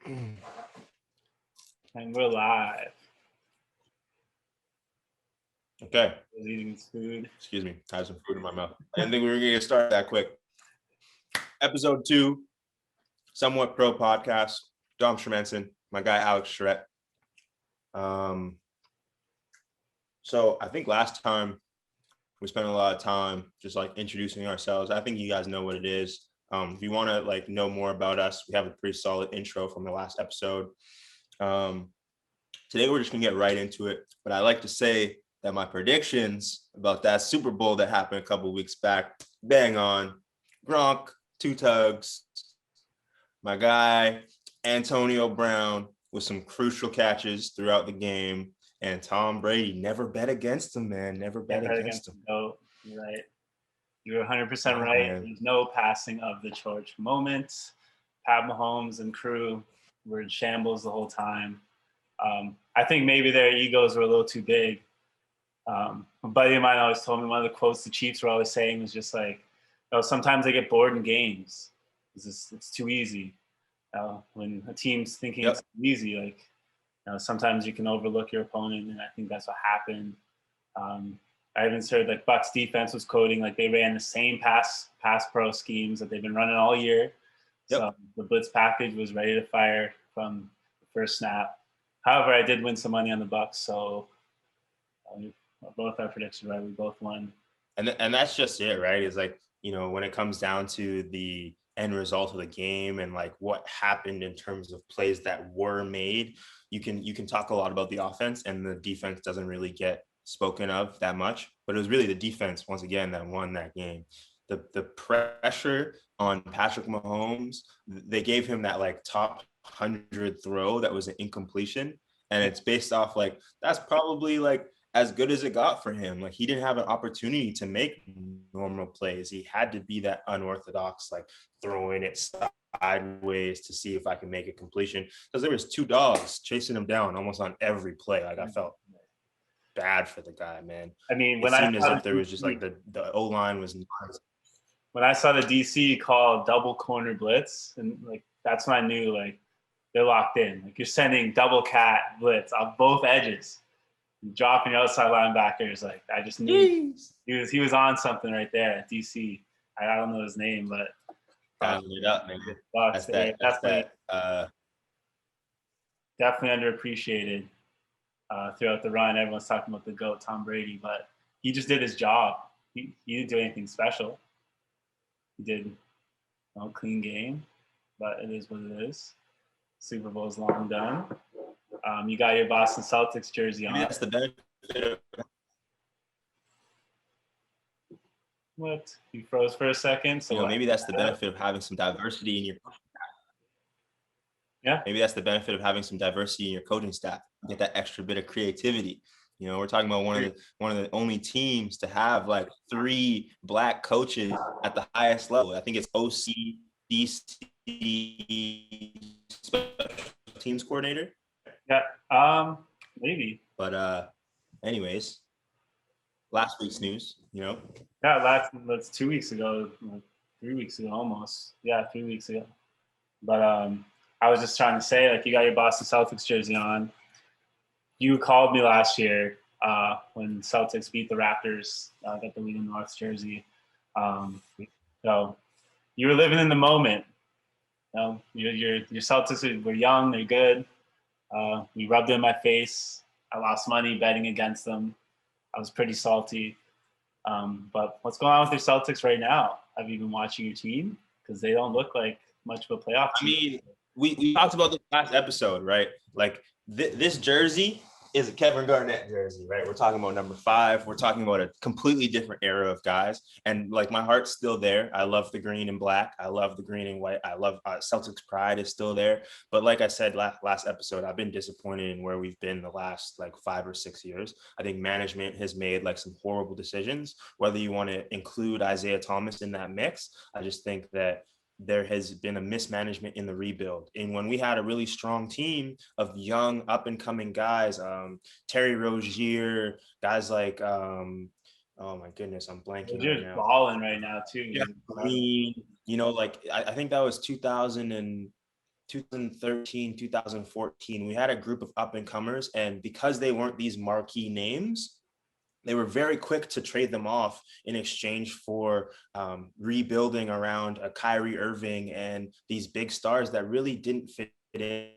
And we're live. Okay. I was eating food. Excuse me. I have some food in my mouth. I didn't think we were going to start that quick. Episode 2, Somewhat Pro Podcast. Dom Shermanson, my guy Alex Charette. So I think last time we spent a lot of time just like introducing ourselves. I think you guys know what it is. If you want to like know more about us, we have a pretty solid intro from the last episode. Today we're just gonna get right into it. But I like to say that my predictions about that Super Bowl that happened a couple of weeks back, bang on. Gronk, 2 tugs. My guy Antonio Brown with some crucial catches throughout the game. And Tom Brady, never bet against him, man. Never bet against him. No, you're right. You were 100% right. Man. There's no passing of the torch moment. Pat Mahomes and crew were in shambles the whole time. I think maybe their egos were a little too big. A buddy of mine always told me one of the quotes the Chiefs were always saying was just like, sometimes they get bored in games. It's too easy. When a team's thinking it's easy, like, sometimes you can overlook your opponent, and I think that's what happened. I even heard like Bucks defense was quoting like they ran the same pass pro schemes that they've been running all year. So the blitz package was ready to fire from the first snap. However, I did win some money on the Bucks, so both our predictions right. We both won. And that's just it, right? It's like, when it comes down to the end result of the game and like what happened in terms of plays that were made, you can talk a lot about the offense, and the defense doesn't really get spoken of that much. But it was really the defense once again that won that game. The pressure on Patrick Mahomes, they gave him that like top 100 throw that was an incompletion, and it's based off like that's probably like as good as it got for him. Like he didn't have an opportunity to make normal plays. He had to be that unorthodox, like throwing it sideways to see if I can make a completion, because there was 2 dogs chasing him down almost on every play. Like I felt bad for the guy, man. I mean, it seemed as if there was just like the O-line was nice. When I saw the DC call double corner blitz, and like that's when I knew like they're locked in. Like you're sending double cat blitz on both edges, dropping your outside linebackers. Like I just knew he was on something right there at DC. I don't know his name, but it up, man. Definitely underappreciated throughout the run. Everyone's talking about the GOAT, Tom Brady, but he just did his job. He didn't do anything special. He did a clean game, but it is what it is. Super Bowl's long done. You got your Boston Celtics jersey on. Maybe that's the benefit. What? You froze for a second. So maybe that's the benefit of having some diversity in your. Yeah. Maybe that's the benefit of having some diversity in your coaching staff. Get that extra bit of creativity. We're talking about one of the only teams to have like 3 black coaches at the highest level. I think it's OC, DC, special teams coordinator. Yeah, maybe. But anyways, last week's news, Yeah, that's 2 weeks ago, 3 weeks ago almost. Yeah, 3 weeks ago. But I was just trying to say, like, you got your Boston Celtics jersey on. You called me last year when Celtics beat the Raptors, got the League of North jersey. So you were living in the moment. Your Celtics were young, they're good. You rubbed it in my face. I lost money betting against them. I was pretty salty. But what's going on with your Celtics right now? Have you been watching your team? Because they don't look like much of a playoff team. I mean, we talked about this last episode, right? Like this jersey is a Kevin Garnett jersey, right? We're talking about number 5. We're talking about a completely different era of guys. And like my heart's still there. I love the green and black. I love the green and white. I love Celtics pride is still there. But like I said last episode, I've been disappointed in where we've been the last like 5 or 6 years. I think management has made like some horrible decisions. Whether you want to include Isaiah Thomas in that mix, I just think that there has been a mismanagement in the rebuild. And when we had a really strong team of young up and coming guys, Terry Rozier, guys like, oh my goodness, I'm blanking right now. Balling right now too. Yeah, Green, like I think that was 2000 and 2013, 2014, we had a group of up and comers, and because they weren't these marquee names, they were very quick to trade them off in exchange for rebuilding around a Kyrie Irving and these big stars that really didn't fit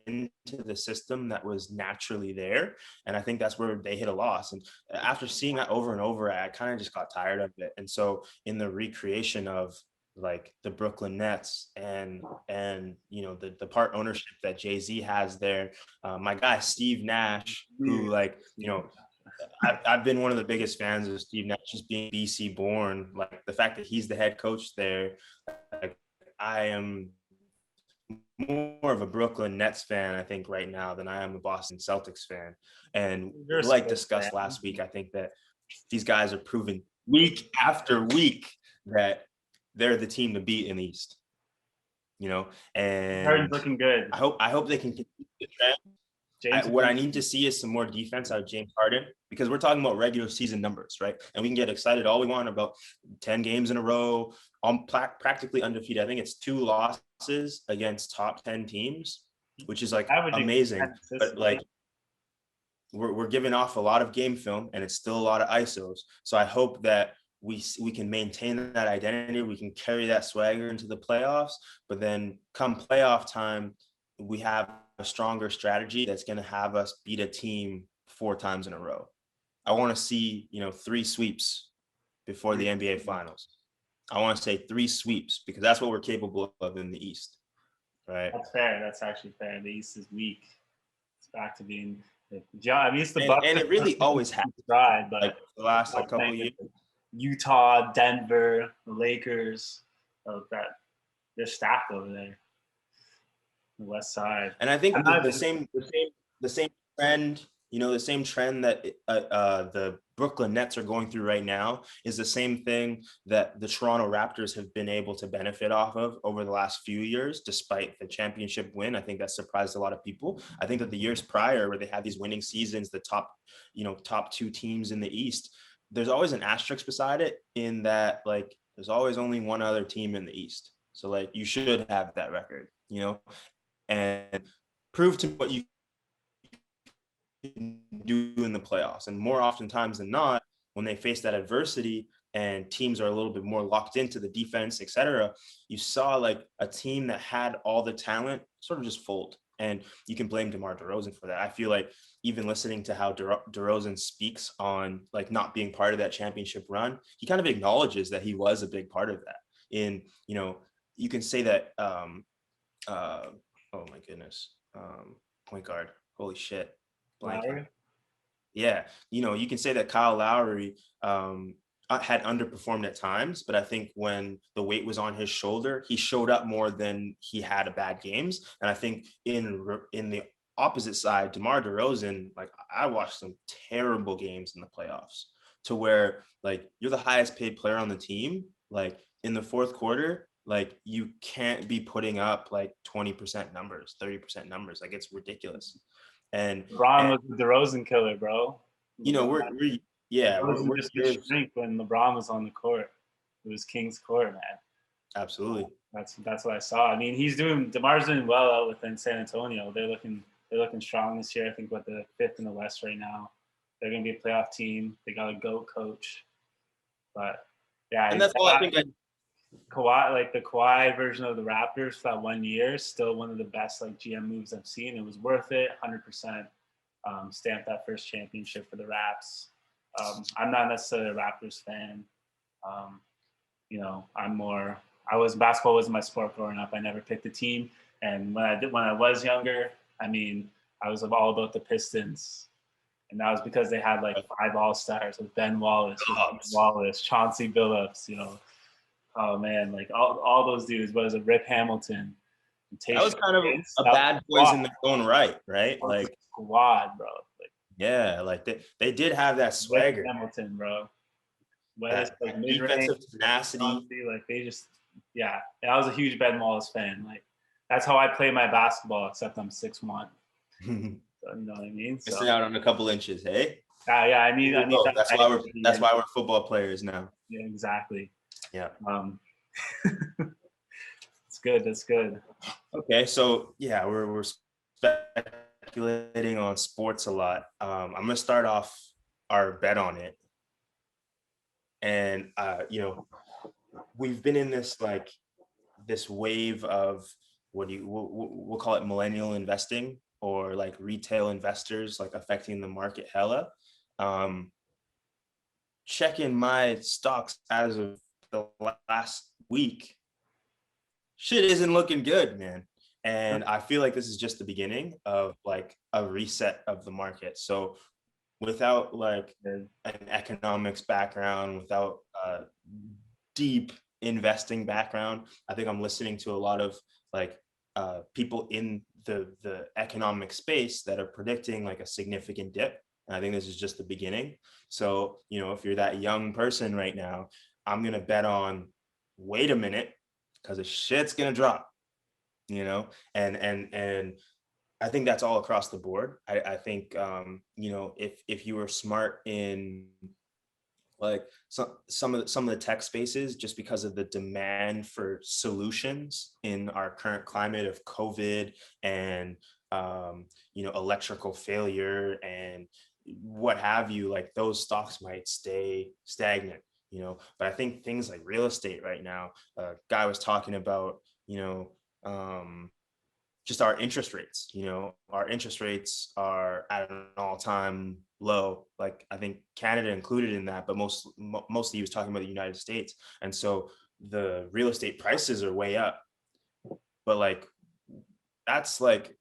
into the system that was naturally there. And I think that's where they hit a loss. And after seeing that over and over, I kind of just got tired of it. And so in the recreation of like the Brooklyn Nets and you know the part ownership that Jay-Z has there, my guy Steve Nash, who like you know I've been one of the biggest fans of Steve Nash, just being BC born. Like the fact that he's the head coach there, like I am more of a Brooklyn Nets fan, I think, right now than I am a Boston Celtics fan. And like discussed last week, I think that these guys are proving week after week that they're the team to beat in the East. You know, and Harden's looking good. I hope they can continue the trend. What I need to see is some more defense out of James Harden, because we're talking about regular season numbers, right? And we can get excited all we want about 10 games in a row, practically undefeated. I think it's 2 losses against top 10 teams, which is like amazing. But like we're giving off a lot of game film, and it's still a lot of ISOs. So I hope that we can maintain that identity. We can carry that swagger into the playoffs, but then come playoff time, we have a stronger strategy that's going to have us beat a team 4 times in a row. I want to see, 3 sweeps before the NBA finals. I want to say 3 sweeps, because that's what we're capable of in the East. Right. That's fair. That's actually fair. The East is weak. It's back to being, I mean, it's the Bucks. And it really always has. Right, but like the last couple of years. Utah, Denver, the Lakers, they're stacked over there. The West Side. And I think the same trend, the same trend that the Brooklyn Nets are going through right now is the same thing that the Toronto Raptors have been able to benefit off of over the last few years, despite the championship win. I think that surprised a lot of people. I think that the years prior, where they had these winning seasons, the top 2 teams in the East, there's always an asterisk beside it, in that like there's always only one other team in the East. So like you should have that record, and prove to what you can do in the playoffs. And more oftentimes than not, when they face that adversity and teams are a little bit more locked into the defense, etc., you saw like a team that had all the talent sort of just fold. And you can blame DeMar DeRozan for that. I feel like even listening to how DeRozan speaks on like not being part of that championship run, he kind of acknowledges that he was a big part of that. You can say that, oh my goodness, point guard, holy shit. Yeah. You can say that Kyle Lowry had underperformed at times, but I think when the weight was on his shoulder, he showed up more than he had bad games. And I think in the opposite side, DeMar DeRozan, like I watched some terrible games in the playoffs, to where like you're the highest paid player on the team. Like in the fourth quarter, like you can't be putting up like 20% numbers, 30% numbers. Like it's ridiculous. And LeBron was the DeRozan killer, bro. We're just a shrink when LeBron was on the court. It was King's court, man. Absolutely. That's what I saw. I mean, DeMar's doing well out within San Antonio. They're looking strong this year. I think the 5th in the West right now. They're gonna be a playoff team. They got a GOAT coach. But yeah, and that's all I think. Kawhi, like the Kawhi version of the Raptors for that 1 year, still one of the best like GM moves I've seen. It was worth it, 100%. Stamped that first championship for the Raps. I'm not necessarily a Raptors fan. Basketball wasn't my sport growing up. I never picked a team, and when I was younger, I mean, I was all about the Pistons, and that was because they had like 5 All-Stars with Ben Wallace, Chauncey Billups, Oh man, like all those dudes. Was it Rip Hamilton? That was kind of a bad boys in their own right? Like squad, bro. Like yeah, like they did have that swagger. Rip Hamilton, bro. That defensive tenacity. Like they just, yeah. I was a huge Ben Wallace fan. Like that's how I play my basketball. Except I'm 6'1". So, you know what I mean? So, missing out on a couple inches, hey? Yeah. I need that. That's why we're football players now. Yeah, exactly. Yeah. It's good. That's good. Okay, so yeah, we're speculating on sports a lot. I'm gonna start off our bet on it, and we've been in this like this wave of what do you we'll call it millennial investing or like retail investors like affecting the market hella. Um, Checking my stocks as of the last week, shit isn't looking good, man. And I feel like this is just the beginning of like a reset of the market. So without like an economics background, without a deep investing background, I think I'm listening to a lot of like people in the economic space that are predicting like a significant dip. And I think this is just the beginning. So, if you're that young person right now, I'm gonna bet on wait a minute, because the shit's gonna drop, and I think that's all across the board. I think if you were smart in like some of the tech spaces, just because of the demand for solutions in our current climate of COVID and electrical failure and what have you, like those stocks might stay stagnant. But I think things like real estate right now, a guy was talking about, um, just our interest rates. Our interest rates are at an all-time low. Like I think Canada included in that, but mostly he was talking about the United States. And so the real estate prices are way up, but like that's like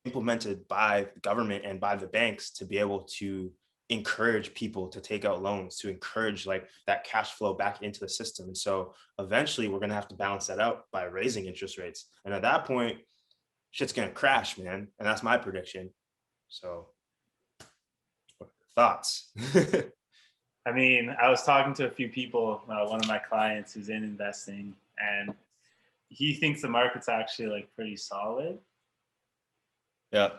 implemented by the government and by the banks to be able to encourage people to take out loans, to encourage like that cash flow back into the system. And so eventually we're going to have to balance that out by raising interest rates. And at that point, shit's gonna crash, man. And that's my prediction. So, thoughts? I mean, I was talking to a few people, one of my clients who's in investing, and he thinks the market's actually like pretty solid. Yeah.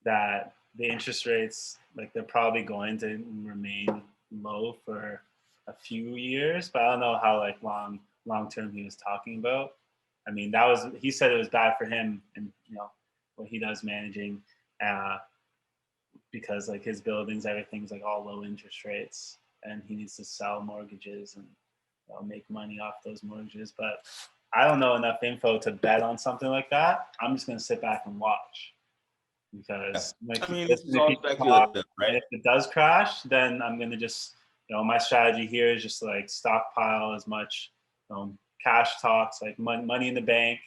That the interest rates, like they're probably going to remain low for a few years, but I don't know how like long term he was talking about. I mean, he said it was bad for him and what he does managing, uh, because like his buildings, everything's like all low interest rates, and he needs to sell mortgages and make money off those mortgages. But I don't know enough info to bet on something like that. I'm just gonna sit back and watch because I mean, this is all speculative, right? and if it does crash, then I'm gonna just my strategy here is just like stockpile as much cash talks, like money in the bank,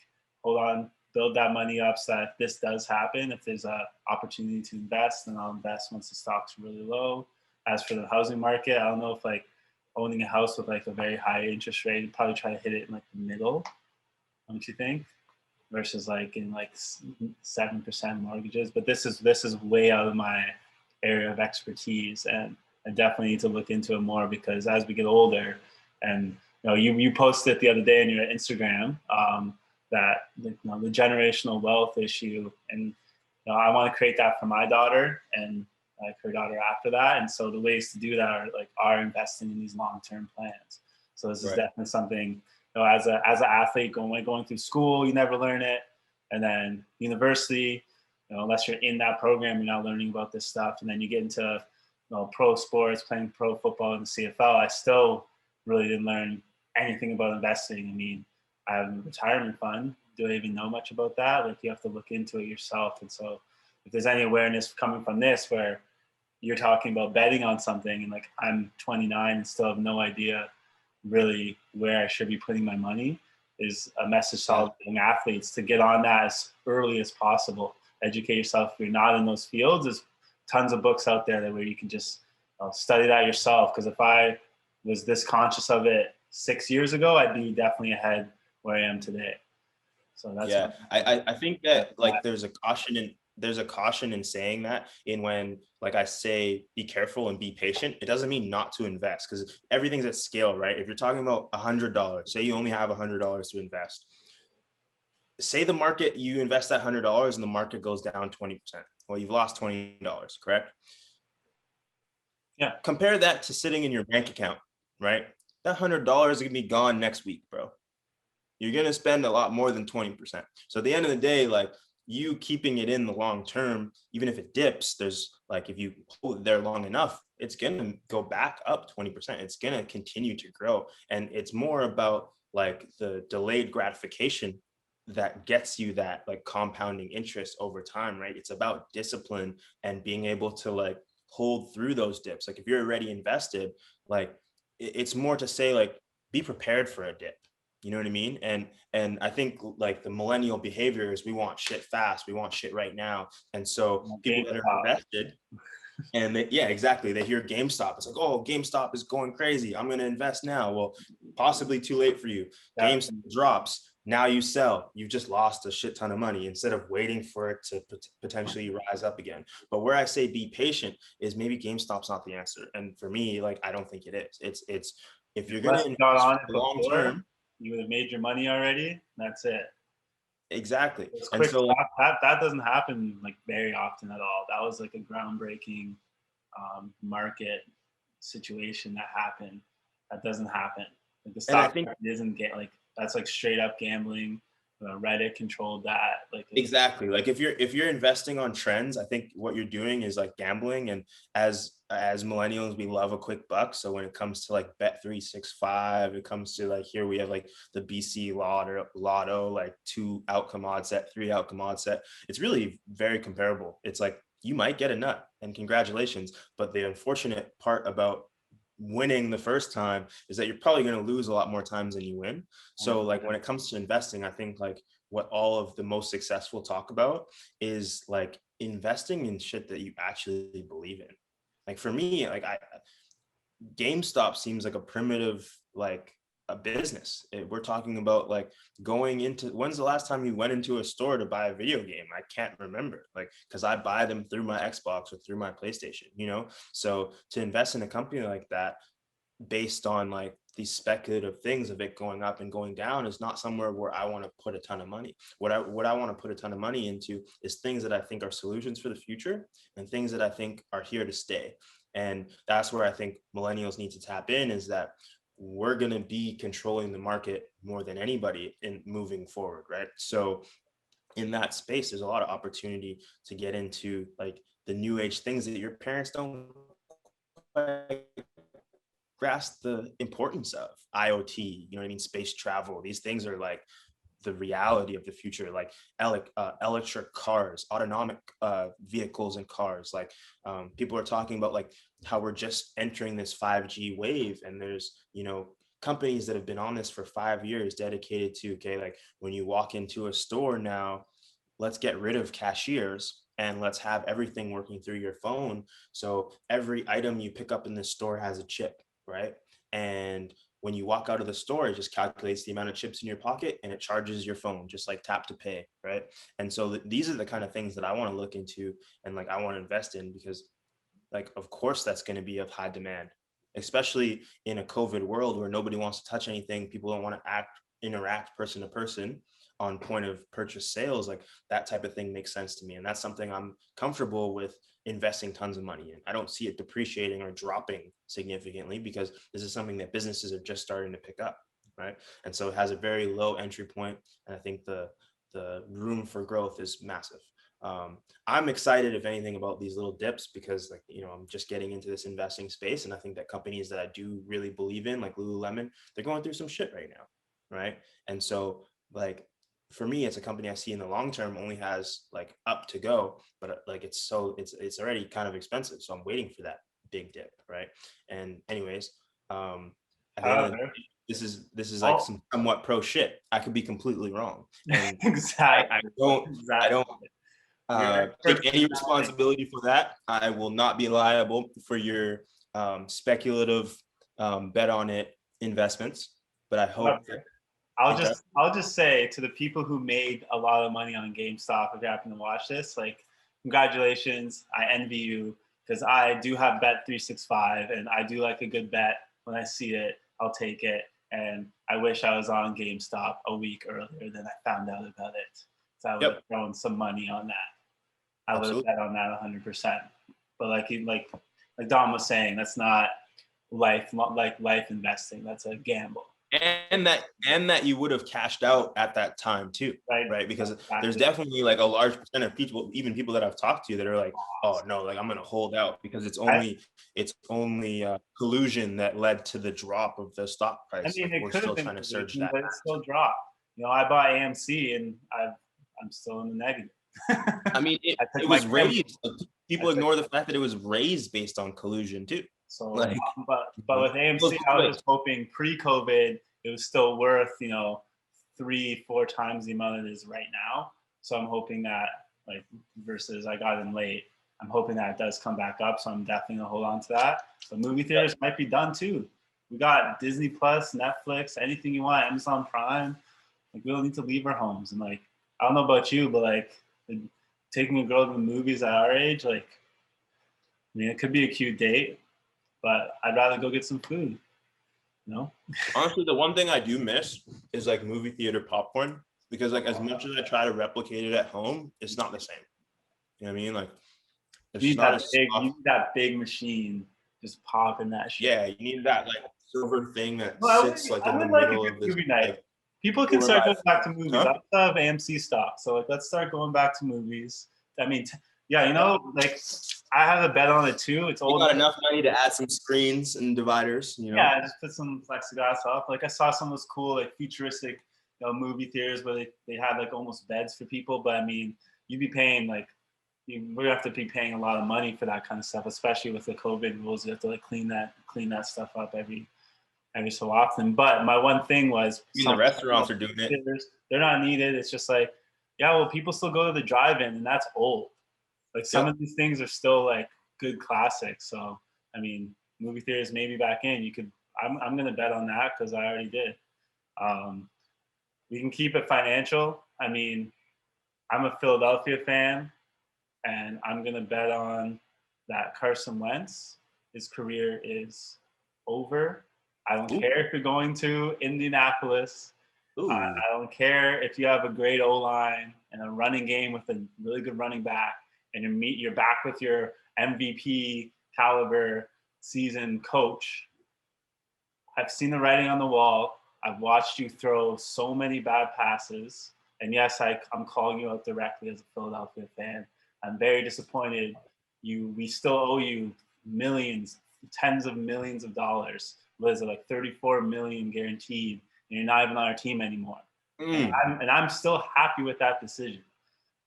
hold on, build that money up so that if this does happen, if there's a opportunity to invest, then I'll invest once the stock's really low. As for the housing market, I don't know if like owning a house with like a very high interest rate, you'd probably try to hit it in like the middle, don't you think? Versus like in like 7% mortgages. But this is way out of my area of expertise, and I definitely need to look into it more because as we get older, and you posted the other day on your Instagram that the generational wealth issue, and I want to create that for my daughter and like her daughter after that. And so the ways to do that are investing in these long-term plans. So this is definitely something, as an athlete going through school, you never learn it. And then university, unless you're in that program, you're not learning about this stuff. And then you get into pro sports, playing pro football in the CFL. I still really didn't learn anything about investing. I mean, I have a retirement fund. Do I even know much about that? Like you have to look into it yourself. And so if there's any awareness coming from this where you're talking about betting on something and like I'm 29 and still have no idea really where I should be putting my money, is a message to all young athletes to get on that as early as possible. Educate yourself. If you're not in those fields, there's tons of books out there where you can just study that yourself. Because if I was this conscious of it 6 years ago, I'd be definitely ahead where I am today. So that's I think that like there's a caution in saying that, in when like I say be careful and be patient, it doesn't mean not to invest, because everything's at scale, right? If you're talking about $100, say you only have $100 to invest, say the market, you invest that $100 and the market goes down 20%, well, you've lost $20, correct? Yeah. Compare that to sitting in your bank account, right? That $100 is gonna be gone next week, bro. you're going to spend a lot more than 20%. So at the end of the day, like you keeping it in the long term, even if it dips, there's like, if you hold it there long enough, it's going to go back up 20%. It's going to continue to grow. And it's more about like the delayed gratification that gets you that like compounding interest over time, right? It's about discipline and being able to like hold through those dips. Like if you're already invested, like it's more to say like be prepared for a dip. You know what I mean? And I think like the millennial behavior is we want shit fast, we want shit right now. And so people that are invested and yeah, exactly. They hear GameStop. It's like, oh, GameStop is going crazy. I'm going to invest now. Well, possibly too late for you. Yeah. GameStop drops. Now you sell. You've just lost a shit ton of money instead of waiting for it to potentially rise up again. But where I say be patient is maybe GameStop's not the answer. And for me, like, I don't think it is. It's if you're going to invest on it long term, you would have made your money already. That's it. Exactly. And so that doesn't happen like very often at all. That was like a groundbreaking market situation that happened. That doesn't happen. Like the stock market isn't get like that's like straight up gambling. Reddit controlled that. Like exactly. Like if you're investing on trends, I think what you're doing is like gambling. And as millennials, we love a quick buck. So when it comes to like Bet365, it comes to like here we have like the BC Lotto, like 2 outcome odds set, 3 outcome odds set. It's really very comparable. It's like you might get a nut and congratulations. But the unfortunate part about winning the first time is that you're probably going to lose a lot more times than you win. So like when it comes to investing, I think like what all of the most successful talk about is like investing in shit that you actually believe in. Like for me, like GameStop seems like a primitive, like a business. We're talking about like going into, when's the last time you went into a store to buy a video game? I can't remember, like, because I buy them through my Xbox or through my PlayStation, you know? So to invest in a company like that based on like these speculative things of it going up and going down is not somewhere where I want to put a ton of money. What I want to put a ton of money into is things that I think are solutions for the future and things that I think are here to stay. And that's where I think millennials need to tap in, is that we're going to be controlling the market more than anybody in moving forward, right? So in that space, there's a lot of opportunity to get into like the new age things that your parents don't grasp the importance of. IoT, you know what I mean? Space travel. These things are like the reality of the future, like electric cars, autonomic vehicles and cars. Like people are talking about like how we're just entering this 5G wave, and there's, you know, companies that have been on this for 5 years dedicated to, okay, like when you walk into a store now, let's get rid of cashiers and let's have everything working through your phone. So every item you pick up in the store has a chip, right? And when you walk out of the store, it just calculates the amount of chips in your pocket and it charges your phone, just like tap to pay, right? And so these are the kind of things that I want to look into and like I want to invest in, because like, of course, that's going to be of high demand, especially in a COVID world where nobody wants to touch anything. People don't want to interact person to person on point of purchase sales. Like that type of thing makes sense to me. And that's something I'm comfortable with investing tons of money in. I don't see it depreciating or dropping significantly because this is something that businesses are just starting to pick up, right? And so it has a very low entry point, and I think the room for growth is massive. I'm excited, if anything, about these little dips because, like, you know, I'm just getting into this investing space, and I think that companies that I do really believe in, like Lululemon, they're going through some shit right now, right? And so, like, for me, it's a company I see in the long term only has like up to go, but like it's already kind of expensive, so I'm waiting for that big dip, right? And anyways, at the end of the day, this is like some somewhat pro shit. I could be completely wrong, and exactly. I don't take any responsibility for that. I will not be liable for your speculative bet on it investments, but I hope that I'll just say to the people who made a lot of money on GameStop, if you happen to watch this, like, congratulations. I envy you because I do have Bet365 and I do like a good bet. When I see it, I'll take it. And I wish I was on GameStop a week earlier than I found out about it. So I would have thrown some money on that. I would have bet on that 100%. But like Dom was saying, that's not life investing. That's a gamble. and that you would have cashed out at that time too, right? Because there's definitely like a large percent of people, even people that I've talked to, that are like, oh no, like I'm gonna hold out because it's only collusion that led to the drop of the stock price. I mean, like, it we're could have still been trying to surge that, but it still dropped. You know, I bought AMC and I'm still in the negative. I mean, it was raised. People ignore the fact that it was raised based on collusion too. So, like, but with AMC, I was just hoping pre-COVID it was still worth 3-4 times the amount it is right now. So I'm hoping that, like, versus I got in late, I'm hoping that it does come back up. So I'm definitely gonna hold on to that. But movie theaters might be done too. We got Disney Plus, Netflix, anything you want, Amazon Prime. Like, we don't need to leave our homes. And like, I don't know about you, but like, taking a girl to the movies at our age, like, I mean, it could be a cute date, but I'd rather go get some food. Honestly, the one thing I do miss is like movie theater popcorn, because like as much as I try to replicate it at home, it's not the same. You know what I mean? Like, you need that big machine just popping that shit. Yeah, you need that like silver thing that sits like in the middle of this movie night. Like, people can start going back to movies. I still have AMC stock, so like let's start going back to movies. I mean, like I have a bet on it too. It's old. You got enough money to add some screens and dividers, Yeah, just put some plexiglass up. Like I saw some of those cool, like futuristic, movie theaters where they had like almost beds for people. But I mean, you'd be paying like we're gonna have to be paying a lot of money for that kind of stuff, especially with the COVID rules. You have to like clean that stuff up every so often. But my one thing was the restaurants are doing it. They're not needed. It's just like, yeah, well, people still go to the drive-in, and that's old. Like some of these things are still like good classics. So I mean, movie theaters maybe back in. You could. I'm gonna bet on that because I already did. We can keep it financial. I mean, I'm a Philadelphia fan, and I'm gonna bet on that Carson Wentz, his career is over. I don't care if you're going to Indianapolis. I don't care if you have a great O-line and a running game with a really good running back, and you're back with your MVP caliber season coach. I've seen the writing on the wall. I've watched you throw so many bad passes. And yes, I'm calling you out directly as a Philadelphia fan. I'm very disappointed. We still owe you millions, tens of millions of dollars. What is it, like 34 million guaranteed, and you're not even on our team anymore. And I'm still happy with that decision.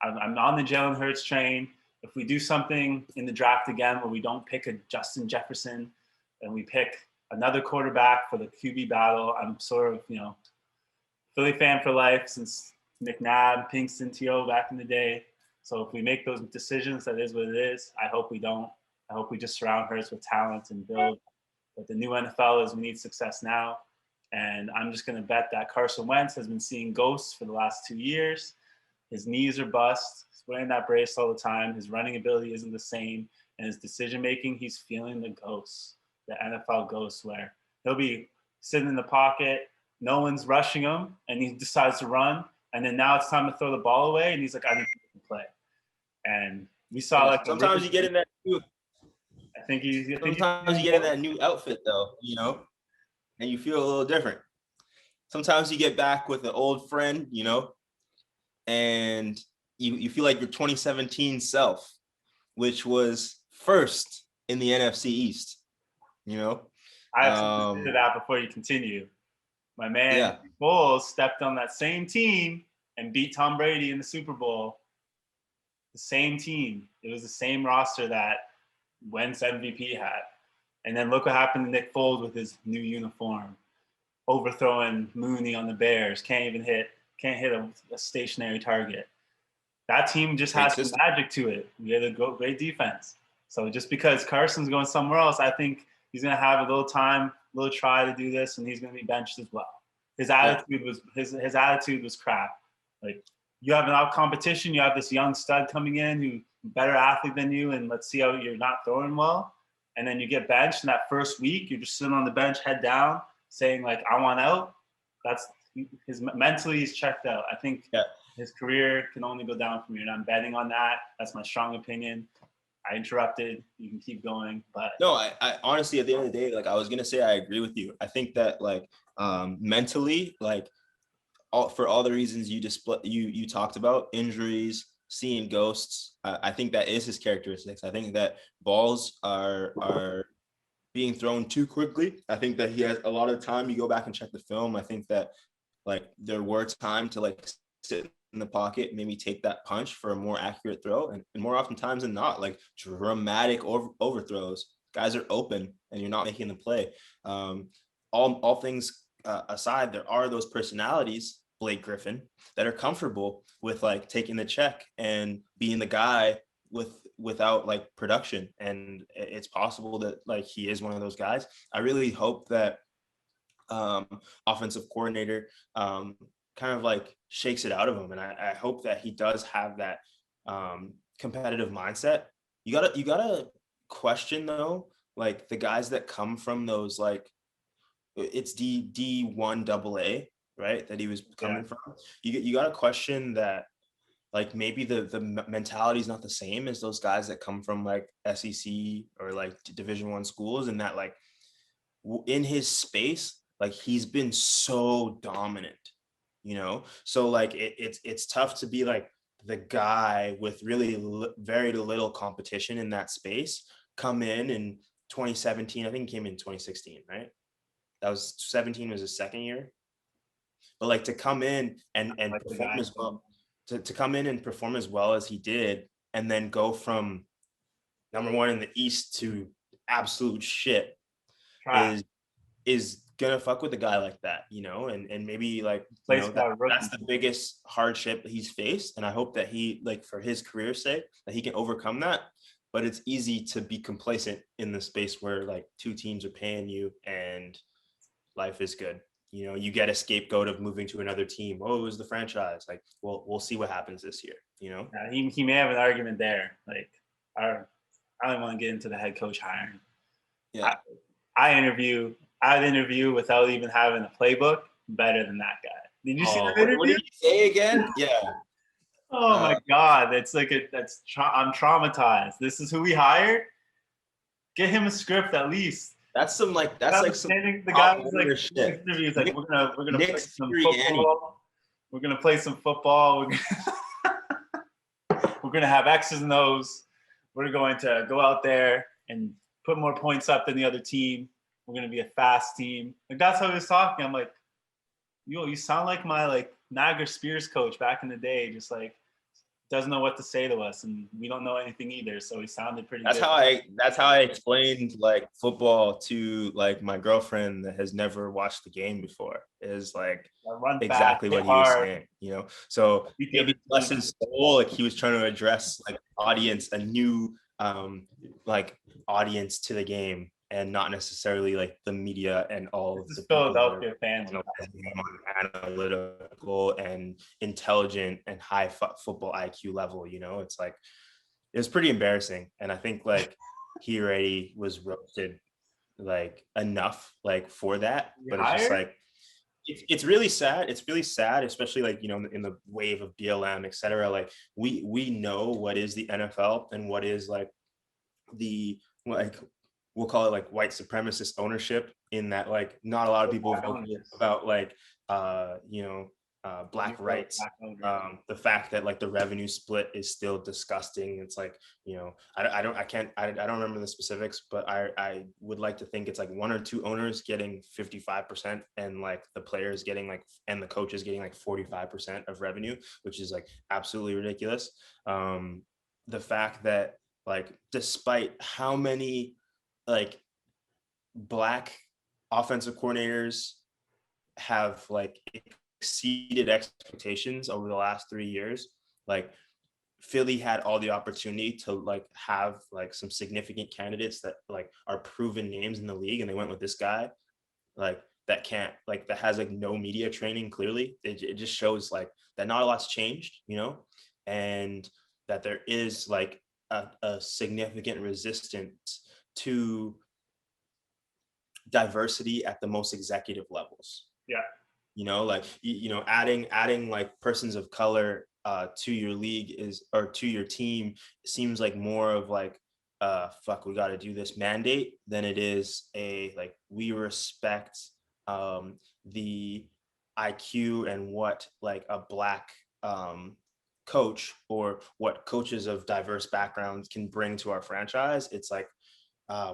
I'm on the Jalen Hurts train. If we do something in the draft again where we don't pick a Justin Jefferson and we pick another quarterback for the QB battle, I'm sort of, Philly fan for life since McNabb, Pinkston, T.O. back in the day. So if we make those decisions, that is what it is. I hope we don't. I hope we just surround Hurts with talent and build. But the new NFL is we need success now. And I'm just going to bet that Carson Wentz has been seeing ghosts for the last 2 years. His knees are bust. He's wearing that brace all the time. His running ability isn't the same. And his decision-making, he's feeling the ghosts, the NFL ghosts, where he'll be sitting in the pocket, no one's rushing him, and he decides to run. And then now it's time to throw the ball away, and he's like, I need to play. And we saw like sometimes you get in that new. Sometimes you get in that new outfit though, and you feel a little different. Sometimes you get back with an old friend, and you feel like your 2017 self, which was first in the NFC East. I have to consider that before you continue. My man Bulls stepped on that same team and beat Tom Brady in the Super Bowl. The same team. It was the same roster that Wentz MVP had. And then look what happened to Nick Foles with his new uniform. Overthrowing Mooney on the Bears. Can't hit a stationary target. That team just has some magic to it. We had a great defense. So just because Carson's going somewhere else, I think he's going to have a little time, a little try to do this, and he's going to be benched as well. His attitude was his attitude was crap. Like, you have an out competition, you have this young stud coming in who's a better athlete than you, and let's see how you're not throwing well. And then you get benched in that first week, you're just sitting on the bench, head down, saying like, I want out. That's mentally he's checked out. I think his career can only go down from here, and I'm betting on that. That's my strong opinion. I interrupted. You can keep going, but no, I honestly, at the end of the day, like I was gonna say, I agree with you. I think that like Mentally, like for all the reasons you talked about, injuries, seeing ghosts, I think that is his characteristics. I think that balls are being thrown too quickly. I think that he has a lot of time. You go back and check the film. I think that like there were time to like sit in the pocket, maybe take that punch for a more accurate throw. And more often times than not, like dramatic overthrows, guys are open and you're not making the play. All things aside, there are those personalities, Blake Griffin, that are comfortable with like taking the check and being the guy without like production. And it's possible that like he is one of those guys. I really hope that offensive coordinator kind of like shakes it out of him. And I hope that he does have that competitive mindset. You gotta question though, like the guys that come from those, like it's D1 AA, right? That he was coming from. You gotta question that, like maybe the mentality is not the same as those guys that come from like SEC or like Division I schools, and that like in his space, like he's been so dominant, so like it's tough to be like the guy with really very little competition in that space, come in 2017. I think he came in 2016, right? That was 17 was his second year. But like to come in and Like perform as well, to come in and perform as well as he did, and then go from number one in the East to absolute shit is gonna fuck with a guy like that, and maybe like that's the biggest hardship he's faced. And I hope that he, like for his career's sake, that he can overcome that. But it's easy to be complacent in the space where like two teams are paying you and life is good. You get a scapegoat of moving to another team. Oh, it was the franchise. Like, well, we'll see what happens this year. Yeah, he may have an argument there. Like, I don't want to get into the head coach hiring. Yeah, I'd interview without even having a playbook better than that guy. Did you see that interview? What did you say again? Yeah. Oh my God, I'm traumatized. This is who we hired. Get him a script at least. That's some like the guy was like interviews like we're gonna play some football. We're gonna play some football. We're gonna have X's and O's. We're going to go out there and put more points up than the other team. We're gonna be a fast team. Like that's how he was talking. I'm like, you sound like my like Niagara Spears coach back in the day, just like doesn't know what to say to us, and we don't know anything either. So he sounded pretty good. That's how I explained like football to like my girlfriend that has never watched the game before, is like exactly what he was saying, so maybe bless his soul, like he was trying to address like a new like audience to the game, and not necessarily like the media and all of the Philadelphia fans, analytical and intelligent and high football IQ level. It's like, it was pretty embarrassing. And I think like he already was roasted like enough like for that. But it's just like, it's really sad. It's really sad, especially like, in the wave of BLM, et cetera. Like we know what is the NFL and what is like we'll call it like white supremacist ownership, in that like not a lot of people vote about like black rights. The fact that like the revenue split is still disgusting. It's like, I don't remember the specifics, but I would like to think it's like one or two owners getting 55%, and like the players getting like, and the coaches getting like 45% of revenue, which is like absolutely ridiculous. The fact that like, despite how many like black offensive coordinators have like exceeded expectations over the last 3 years, like Philly had all the opportunity to like have like some significant candidates that like are proven names in the league, and they went with this guy like that has like no media training. Clearly it just shows like that not a lot's changed, and that there is like a significant resistance to diversity at the most executive levels. Yeah. Like, adding like persons of color to your league or to your team seems like more of like we got to do this mandate than it is a like we respect the IQ and what like a Black coach or what coaches of diverse backgrounds can bring to our franchise, it's like,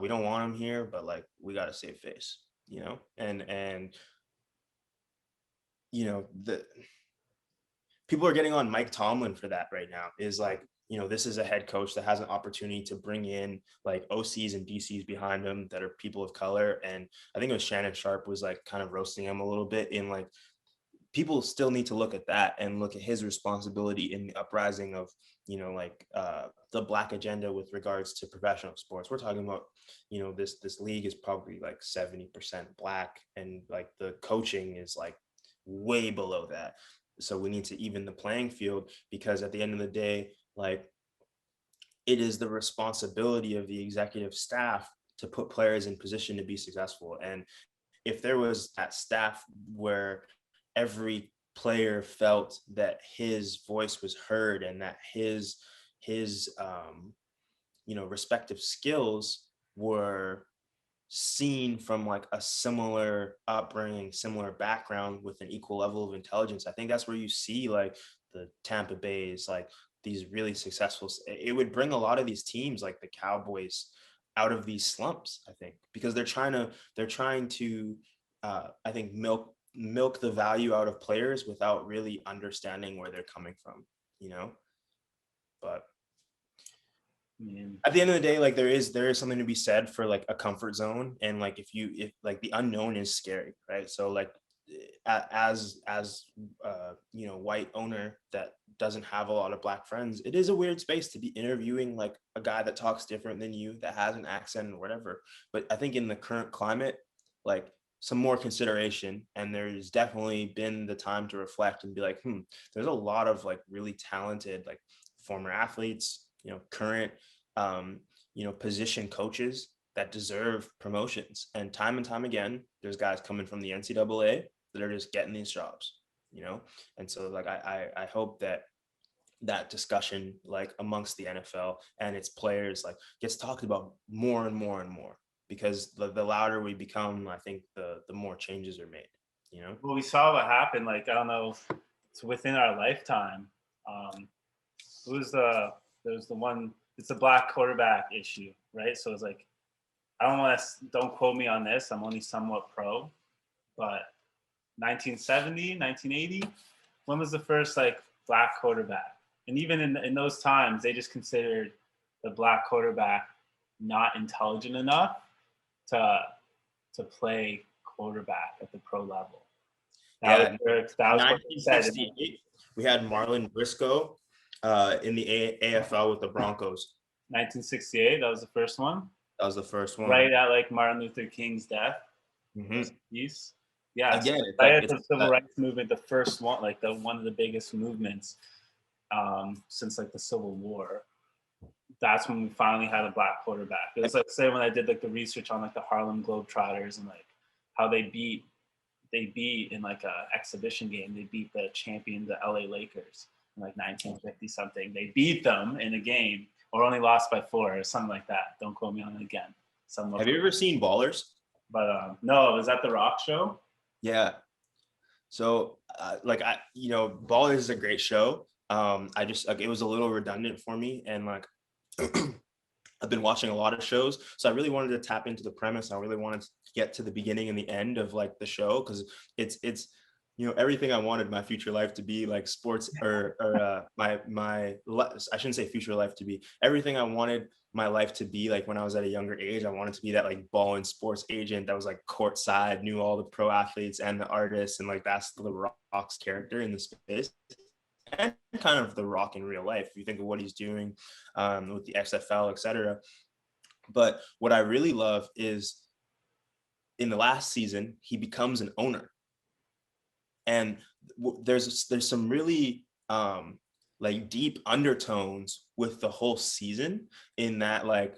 we don't want him here, but like we got to save face, and the people are getting on Mike Tomlin for that right now. Is like, this is a head coach that has an opportunity to bring in like OCs and DCs behind him that are people of color. And I think it was Shannon Sharp was like kind of roasting him a little bit in like, people still need to look at that and look at his responsibility in the uprising of, the Black agenda with regards to professional sports. We're talking about, this league is probably like 70% Black, and like the coaching is like way below that. So we need to even the playing field, because at the end of the day, like, it is the responsibility of the executive staff to put players in position to be successful. And if there was that staff where every player felt that his voice was heard and that his respective skills were seen from like a similar upbringing, similar background with an equal level of intelligence, I think that's where you see like the Tampa Bays, like these really successful, it would bring a lot of these teams like the Cowboys out of these slumps, I think, because they're trying to I think milk the value out of players without really understanding where they're coming from, but at the end of the day, like there is something to be said for like a comfort zone. And like, if like the unknown is scary, right? So like, as white owner that doesn't have a lot of Black friends, it is a weird space to be interviewing like a guy that talks different than you, that has an accent or whatever. But I think in the current climate, like, some more consideration, and there's definitely been the time to reflect and be like, there's a lot of like really talented like former athletes, current position coaches that deserve promotions. And time again, there's guys coming from the NCAA that are just getting these jobs, And so like, I hope that discussion like amongst the NFL and its players like gets talked about more and more and more, because the louder we become, I think the more changes are made, Well, we saw what happened. Like, I don't know, it's within our lifetime. There's the one, it's a Black quarterback issue, right? So it's like, don't quote me on this, I'm only somewhat pro, but 1970, 1980, when was the first like Black quarterback? And even in those times, they just considered the Black quarterback not intelligent enough to play quarterback at the pro level. That was what they said. 1968, we had Marlon Briscoe in the AFL with the Broncos. 1968, that was the first one. That was the first one. Right at like Martin Luther King's death. Peace. Yeah. Again, so right at the civil rights movement, the first one, like one of the biggest movements since like the Civil War. That's when we finally had a Black quarterback. It was like, say, when I did like the research on like the Harlem Globetrotters and like how they beat in like a exhibition game, they beat the champion, the LA Lakers, in like 1950 something. They beat them in a game, or only lost by 4 or something like that. Don't quote me on it again. Have you ever seen Ballers? But no, is that the Rock show? Yeah. So Ballers is a great show. I just like, it was a little redundant for me, and like I've been watching a lot of shows, so I really wanted to tap into the premise. I really wanted to get to the beginning and the end of like the show, because it's everything I wanted my future life to be, like sports, or my I shouldn't say future life to be, everything I wanted my life to be like when I was at a younger age. I wanted to be that like ball and sports agent that was like courtside, knew all the pro athletes and the artists, and like that's the Rock's character in the space. And kind of the Rock in real life, if you think of what he's doing with the XFL, etc. But what I really love is in the last season, he becomes an owner. And there's some really like deep undertones with the whole season, in that like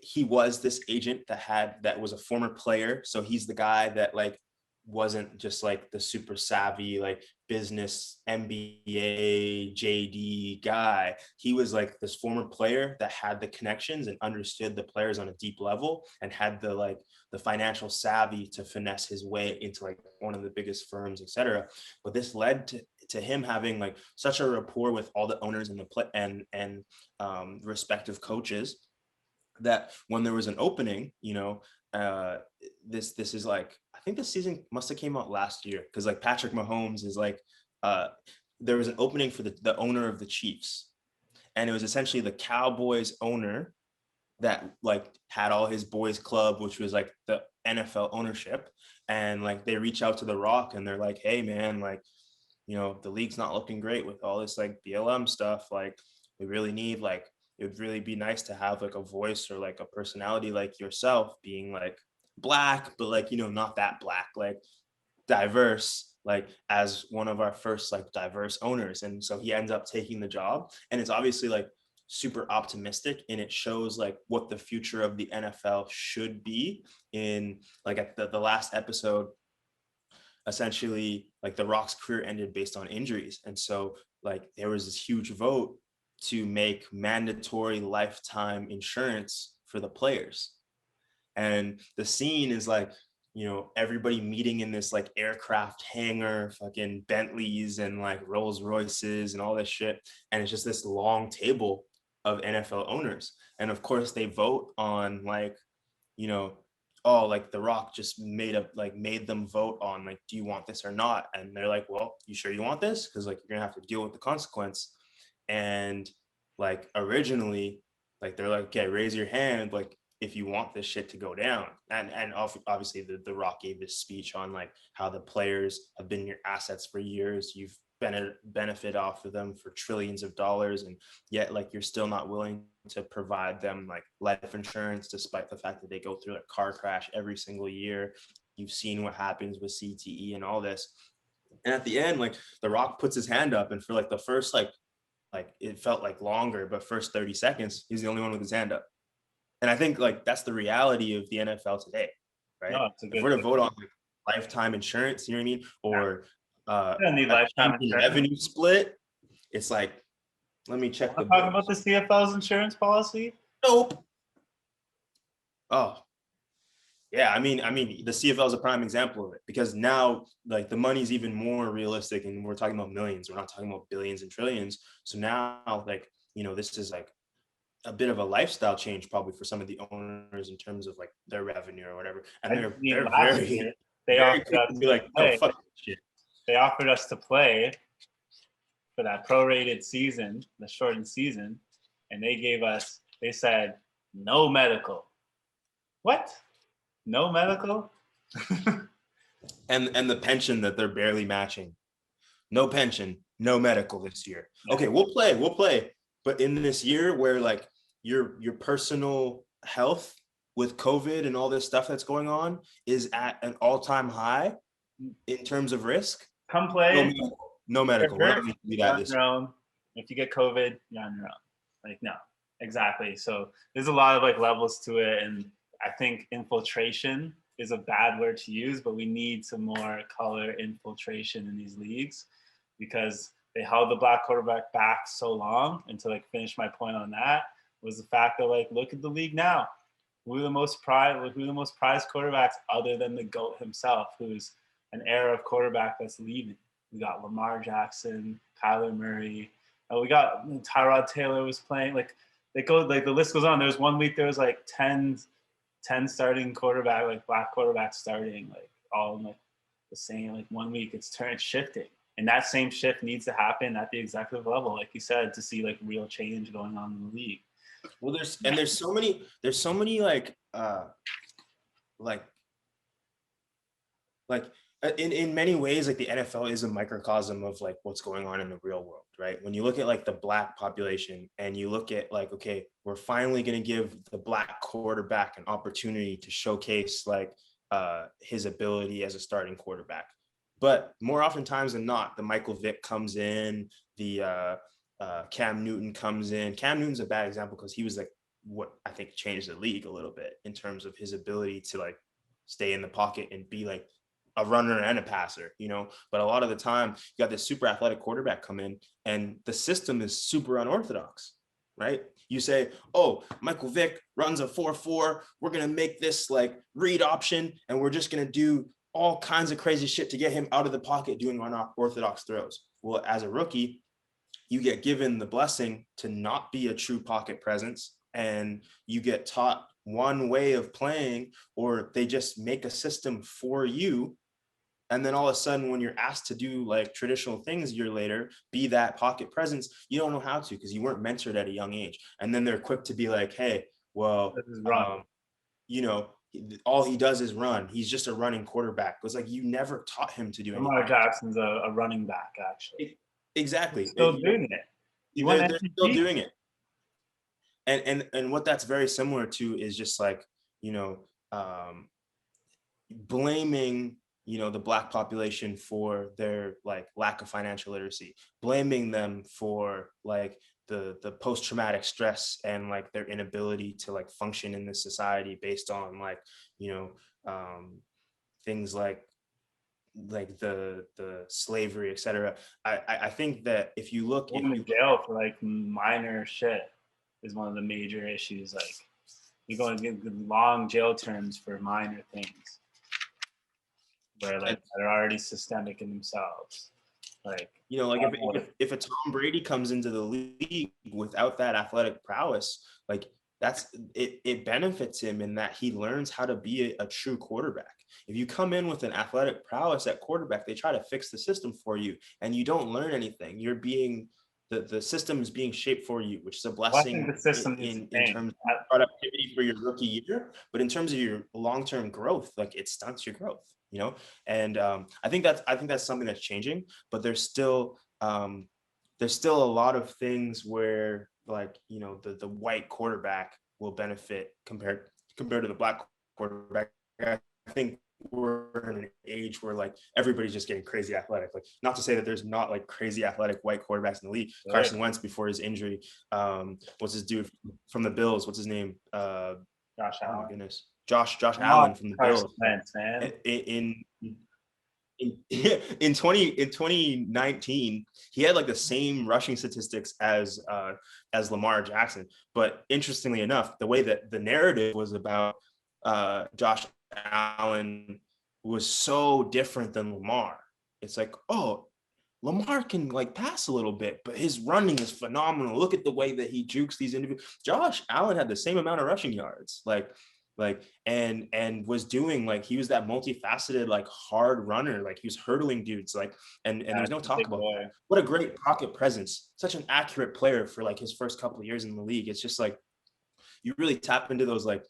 he was this agent that was a former player. So he's the guy that like wasn't just like the super savvy, like business MBA, JD guy. He was like this former player that had the connections and understood the players on a deep level and had the financial savvy to finesse his way into like one of the biggest firms, etc. But this led to him having like such a rapport with all the owners and the play and respective coaches, that when there was an opening, this is like, I think the season must have came out last year, because like Patrick Mahomes is like, there was an opening for the owner of the Chiefs, and it was essentially the Cowboys owner that like had all his boys club, which was like the NFL ownership, and like they reach out to The Rock and they're like, hey man, like, the league's not looking great with all this like BLM stuff. Like we really need like, it would really be nice to have like a voice or like a personality like yourself, being like black, but like, not that black, like diverse, like as one of our first like diverse owners. And so he ends up taking the job, and it's obviously like super optimistic, and it shows like what the future of the NFL should be. In like at the last episode, essentially like The Rock's career ended based on injuries, and so like there was this huge vote to make mandatory lifetime insurance for the players. And the scene is like, everybody meeting in this like aircraft hangar, fucking Bentleys and like Rolls Royces and all this shit. And it's just this long table of NFL owners. And of course they vote on like, oh, like The Rock just made them vote on like, do you want this or not? And they're like, well, you sure you want this? Because like you're gonna have to deal with the consequence. And like originally, like they're like, okay, raise your hand, like if you want this shit to go down. And obviously the Rock gave this speech on like how the players have been your assets for years. You've benefit off of them for trillions of dollars, and yet like you're still not willing to provide them like life insurance, despite the fact that they go through a car crash every single year. You've seen what happens with CTE and all this. And at the end, like The Rock puts his hand up, and for like the first like it felt like longer, but first 30 seconds, he's the only one with his hand up. And I think like that's the reality of the NFL today, right? No, it's a If good we're to thing. vote on like lifetime insurance, you know what I mean? Or You don't need lifetime insurance. revenue split, it's like, let me check the Talking about the CFL's insurance policy. Nope. Oh, yeah. I mean, the CFL is a prime example of it, because now like the money's even more realistic, and we're talking about millions. We're not talking about billions and trillions. So now, like, this is like a bit of a lifestyle change probably for some of the owners in terms of like their revenue or whatever. And they're very, year, they very offered quick us to be like, no, fuck this shit. They offered us to play for that prorated season, the shortened season, and they said no medical. What? No medical? And the pension that they're barely matching. No pension, no medical this year. Okay, we'll play. But in this year where like your personal health with COVID and all this stuff that's going on is at an all-time high in terms of risk. Come play. No medical. We're not going to do that this year. If you get COVID, you're on your own. Like, no, exactly. So there's a lot of like levels to it. And I think infiltration is a bad word to use, but we need some more color infiltration in these leagues, because they held the black quarterback back so long. And to like finish my point on that was the fact that like, look at the league now. Who are the most prized quarterbacks other than the GOAT himself, who's an era of quarterback that's leaving? We got Lamar Jackson, Kyler Murray. We got Tyrod Taylor was playing. Like they go, like the list goes on. There was one week there was like 10 starting quarterback, like black quarterbacks starting, like all in like the same, like 1 week. It's shifting. And that same shift needs to happen at the executive level, like you said, to see like real change going on in the league. Well, there's so many like in many ways, like the NFL is a microcosm of like what's going on in the real world, right? When you look at like the black population and you look at like, okay, we're finally going to give the black quarterback an opportunity to showcase like his ability as a starting quarterback. But more oftentimes than not, the Michael Vick comes in, the Cam Newton comes in. Cam Newton's a bad example because he was like what I think changed the league a little bit in terms of his ability to like stay in the pocket and be like a runner and a passer, you know, but a lot of the time you got this super athletic quarterback come in and the system is super unorthodox, right? You say, oh, Michael Vick runs a 4-4. We're going to make this like read option and we're just going to do all kinds of crazy shit to get him out of the pocket doing unorthodox throws. Well, as a rookie, you get given the blessing to not be a true pocket presence and you get taught one way of playing, or they just make a system for you. And then all of a sudden, when you're asked to do like traditional things a year later, be that pocket presence, you don't know how to because you weren't mentored at a young age. And then they're quick to be like, hey, well, you know, all he does is run. He's just a running quarterback. It was like, you never taught him to do anything. Lamar Jackson's a running back, actually. Exactly. He's still doing it. They're still doing it. And what that's very similar to is just like, you know, blaming, you know, the Black population for their like lack of financial literacy, blaming them for like the post-traumatic stress and like their inability to like function in this society based on like, you know, things like the slavery, etc. I think that if you look in jail for like minor shit is one of the major issues. Like you're going to get long jail terms for minor things where like they're already systemic in themselves. Like, you know, like if a Tom Brady comes into the league without that athletic prowess, like it benefits him in that he learns how to be a true quarterback. If you come in with an athletic prowess at quarterback, they try to fix the system for you and you don't learn anything. You're being the system is being shaped for you, which is a blessing in terms of productivity for your rookie year, but in terms of your long-term growth, like it stunts your growth, you know? And I think that's something that's changing, but there's still a lot of things where like, you know, the white quarterback will benefit compared to the Black quarterback. I think we're in an age where like everybody's just getting crazy athletic. Like, not to say that there's not like crazy athletic white quarterbacks in the league. Right. Carson Wentz before his injury, what's his dude from the Bills? What's his name? Josh Allen. Oh my goodness, Josh Allen from the Bills. Wentz, man. In 2019, he had like the same rushing statistics as Lamar Jackson. But interestingly enough, the way that the narrative was about Josh Allen was so different than Lamar. It's like, oh, Lamar can like pass a little bit, but his running is phenomenal. Look at the way that he jukes these individuals. Josh Allen had the same amount of rushing yards, and was doing like, he was that multifaceted like hard runner, like he was hurdling dudes, like and there's no talk about that. What a great pocket presence, such an accurate player for like his first couple of years in the league. It's just like you really tap into those like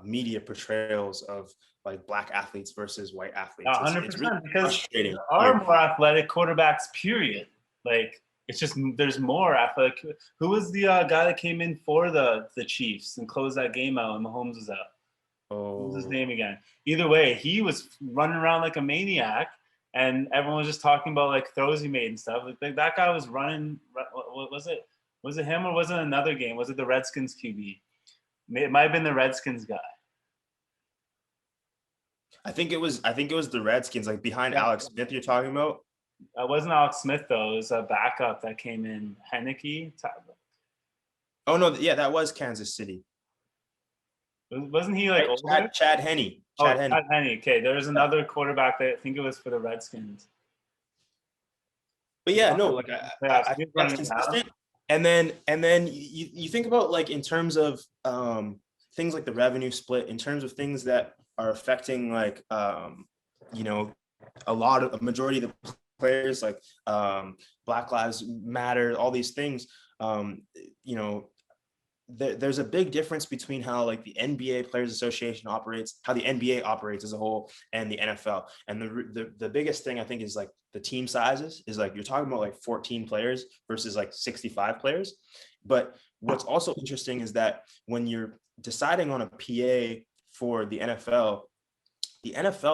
media portrayals of like Black athletes versus white athletes. 100%, it's really because there are more athletic quarterbacks, period. Like it's just there's more athletic. Who was the guy that came in for the Chiefs and closed that game out and Mahomes was out? What was his name again? Either way, he was running around like a maniac, and everyone was just talking about like throws he made and stuff. Like that guy was running. What was it? Was it him or was it another game? Was it the Redskins QB? It might have been the Redskins guy. I think it was the Redskins, like behind Alex Smith. You're talking about? It wasn't Alex Smith though. It was a backup that came in, Heineke. Oh no, yeah, that was Kansas City. Wasn't he like older? Chad Henne? Chad Henne. Okay, there was another quarterback that I think it was for the Redskins. But yeah, no, like I think that's consistent. And then you think about like in terms of things like the revenue split, in terms of things that are affecting like you know, a majority of the players, like Black Lives Matter, all these things, you know, there's a big difference between how like the NBA Players Association operates, how the NBA operates as a whole, and the NFL. And the biggest thing I think is like the team sizes is like, you're talking about like 14 players versus like 65 players. But what's also interesting is that when you're deciding on a PA for the NFL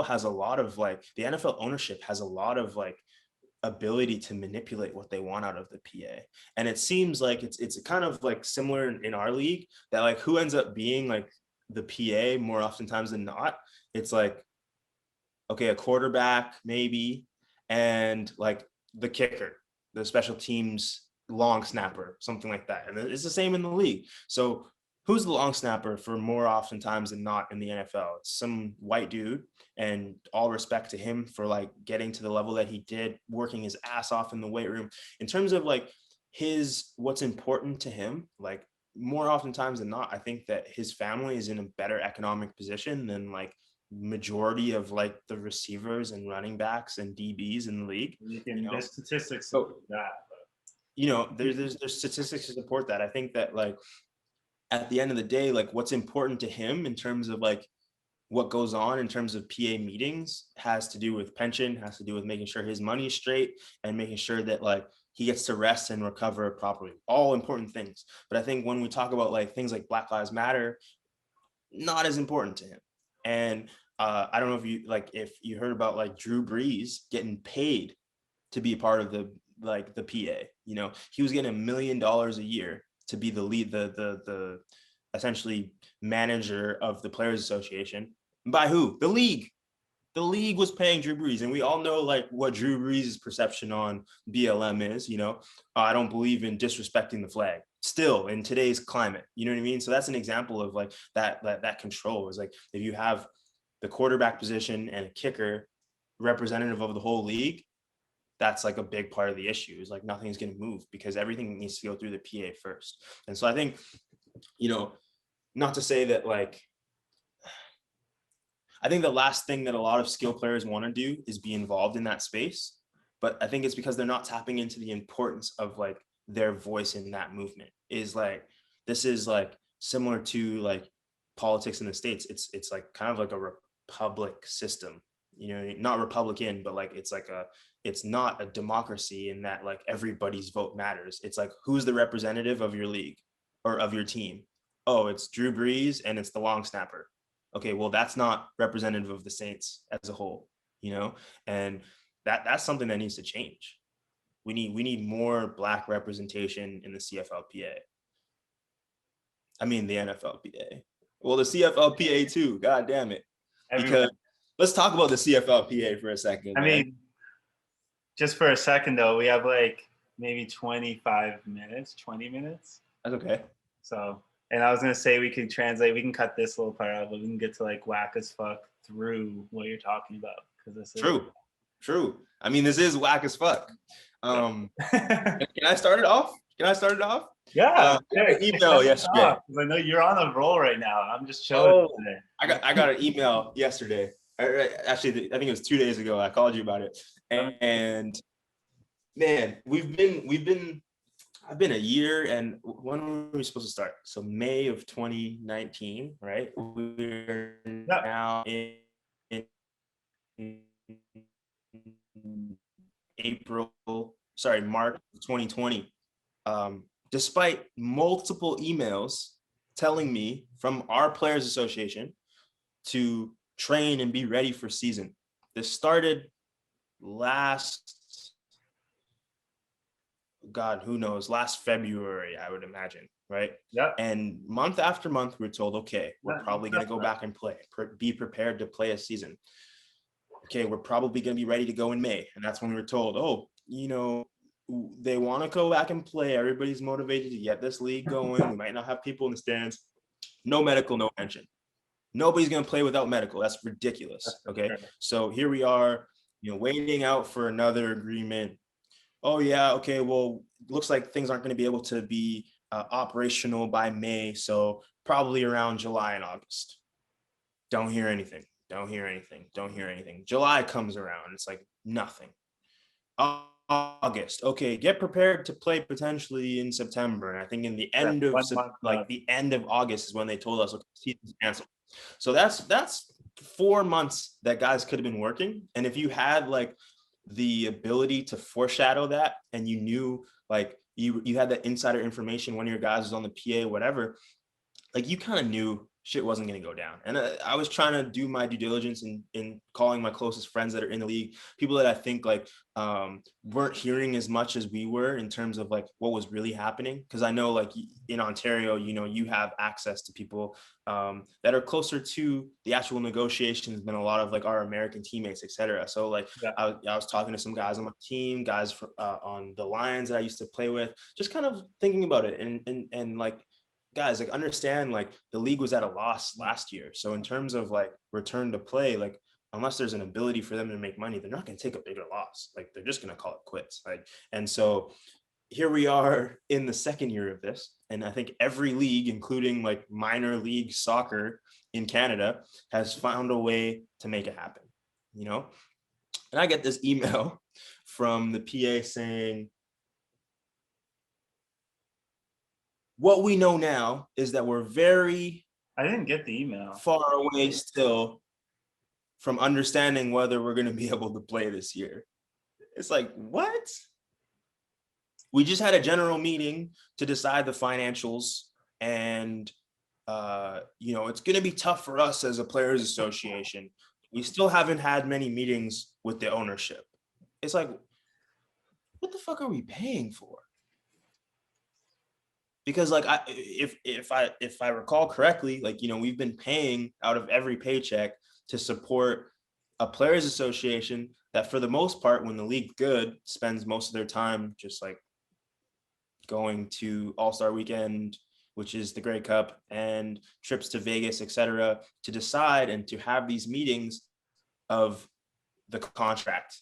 has a lot of like, the NFL ownership has a lot of like ability to manipulate what they want out of the PA. And it seems like it's kind of like similar in our league, that like who ends up being like the PA more oftentimes than not, it's like okay, a quarterback maybe, and like the kicker, the special teams long snapper, something like that. And it's the same in the league. So who's the long snapper for more oftentimes than not in the NFL? It's some white dude, and all respect to him for like getting to the level that he did, working his ass off in the weight room. In terms of like what's important to him, like more oftentimes than not, I think that his family is in a better economic position than like majority of like the receivers and running backs and DBs in the league. There's statistics so, about that. There's statistics to support that. I think that like at the end of the day, like what's important to him in terms of like what goes on in terms of PA meetings has to do with pension, has to do with making sure his money's straight and making sure that like he gets to rest and recover properly. All important things. But I think when we talk about like things like Black Lives Matter, not as important to him. And I don't know if you heard about like Drew Brees getting paid to be a part of the PA. He was getting $1 million a year to be the lead, the essentially manager of the Players Association. By who? The league. The league was paying Drew Brees, and we all know like what Drew Brees' perception on BLM is. I don't believe in disrespecting the flag. Still, in today's climate, you know what I mean. So that's an example of like that control is like if you have the quarterback position and a kicker representative of the whole league, that's like a big part of the issue is like nothing's going to move because everything needs to go through the PA first. And so I think, not to say that like, I think the last thing that a lot of skill players want to do is be involved in that space. But I think it's because they're not tapping into the importance of like their voice in that movement is like, this is like similar to like politics in the States. It's like kind of like a republic system, not Republican, but like, it's not a democracy in that like everybody's vote matters. It's like, who's the representative of your league or of your team? Oh, it's Drew Brees and it's the long snapper. Okay, well, that's not representative of the Saints as a whole, and that's something that needs to change. We need more Black representation in the CFLPA. I mean, the NFLPA. Well, the CFLPA too. God damn it. Because let's talk about the CFLPA for a second. I mean, just for a second though, we have like maybe 25 minutes, 20 minutes. That's okay. So, and I was going to say we can cut this little part out, but we can get to like whack as fuck through what you're talking about. Because this is true. I mean, this is whack as fuck. Can I start it off? Yeah. Email yesterday. I know you're on a roll right now. I'm just chilling today. I got an email yesterday. Actually, I think it was 2 days ago. I called you about it. And man, I've been a year, and when were we supposed to start? So May of 2019, right? We're now in March of 2020. Despite multiple emails telling me from our Players Association to train and be ready for season. This started last February, I would imagine, right? Yeah. And month after month, we're told, okay, we're probably going to go back and be prepared to play a season. Okay, we're probably going to be ready to go in May. And that's when we were told, they want to go back and play. Everybody's motivated to get this league going. We might not have people in the stands. No medical, no pension. Nobody's going to play without medical. That's ridiculous. Okay. So here we are, waiting out for another agreement. Oh yeah. Okay. Well, looks like things aren't going to be able to be operational by May. So probably around July and August. Don't hear anything. July comes around. It's like nothing. August. Okay. Get prepared to play potentially in September. And I think in the end of the end of August is when they told us, okay, season's canceled. So that's 4 months that guys could have been working. And if you had like the ability to foreshadow that, and you knew like you had that insider information when your guys was on the PA, whatever, like you kind of knew shit wasn't going to go down. And I was trying to do my due diligence in calling my closest friends that are in the league, people that I think like weren't hearing as much as we were in terms of like what was really happening. Because I know like in Ontario, you know, you have access to people that are closer to the actual negotiations than a lot of like our American teammates, etc. So like Yeah. I was talking to some guys on my team, guys on the Lions that I used to play with, just kind of thinking about it and like, guys, like understand like the league was at a loss last year. So in terms of like return to play, like unless there's an ability for them to make money, they're not going to take a bigger loss. Like they're just going to call it quits. Like, and so here we are in the second year of this. And I think every league, including like minor league soccer in Canada, has found a way to make it happen, you know? And I get this email from the PA saying, what we know now is that we're very I didn't get the email. far away still from understanding whether we're going to be able to play this year. It's like, what? We just had a general meeting to decide the financials, and you know, it's going to be tough for us as a players association. We still haven't had many meetings with the ownership. It's like, what the fuck are we paying for? Because like if I recall correctly, like, you know, we've been paying out of every paycheck to support a players association that for the most part, when the league's good, spends most of their time just like going to All-Star Weekend, which is the Grey Cup, and trips to Vegas, etc., to decide and to have these meetings of the contract,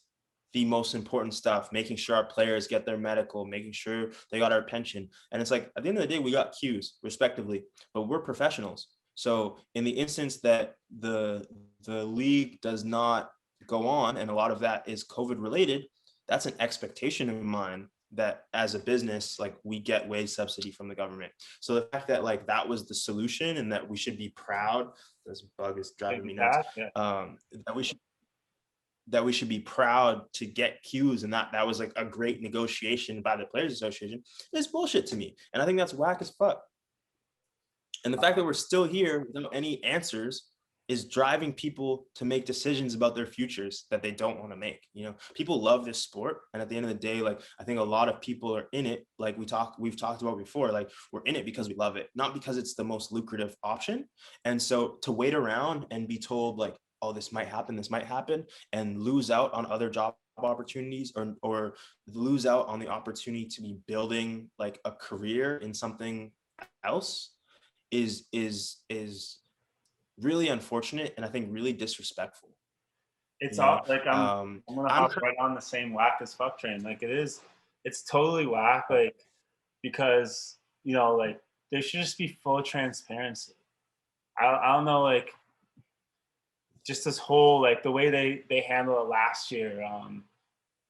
the most important stuff, making sure our players get their medical, making sure they got our pension. And it's like, at the end of the day, we got cues respectively, but we're professionals. So in the instance that the league does not go on, and a lot of that is COVID related, that's an expectation of mine that as a business, like we get wage subsidy from the government. So the fact that like that was the solution and that we should be proud, this bug is driving me nuts, that we should be proud to get cues, and that was like a great negotiation by the Players Association, is bullshit to me. And I think that's whack as fuck. And the fact that we're still here without any answers is driving people to make decisions about their futures that they don't want to make. You know, people love this sport, and at the end of the day, like I think a lot of people are in it, like we've talked about before, like we're in it because we love it, not because it's the most lucrative option. And so to wait around and be told like, oh, this might happen, and lose out on other job opportunities, or lose out on the opportunity to be building like a career in something else is really unfortunate, and I think really disrespectful. It's all like I'm gonna hop right on the same whack as fuck train. Like it's totally whack. Like because you know, like there should just be full transparency. I don't know, like just this whole like the way they handled it last year.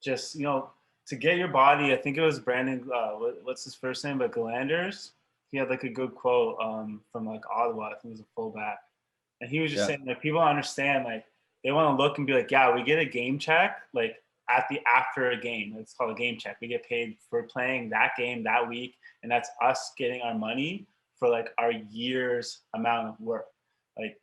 Just you know, to get your body. I think it was Brandon. What's his first name? But Galanders. He had like a good quote from like Ottawa. I think it was a fullback, and he was just saying like people understand like they want to look and be like, yeah, we get a game check like after a game. It's called a game check. We get paid for playing that game that week, and that's us getting our money for like our year's amount of work. Like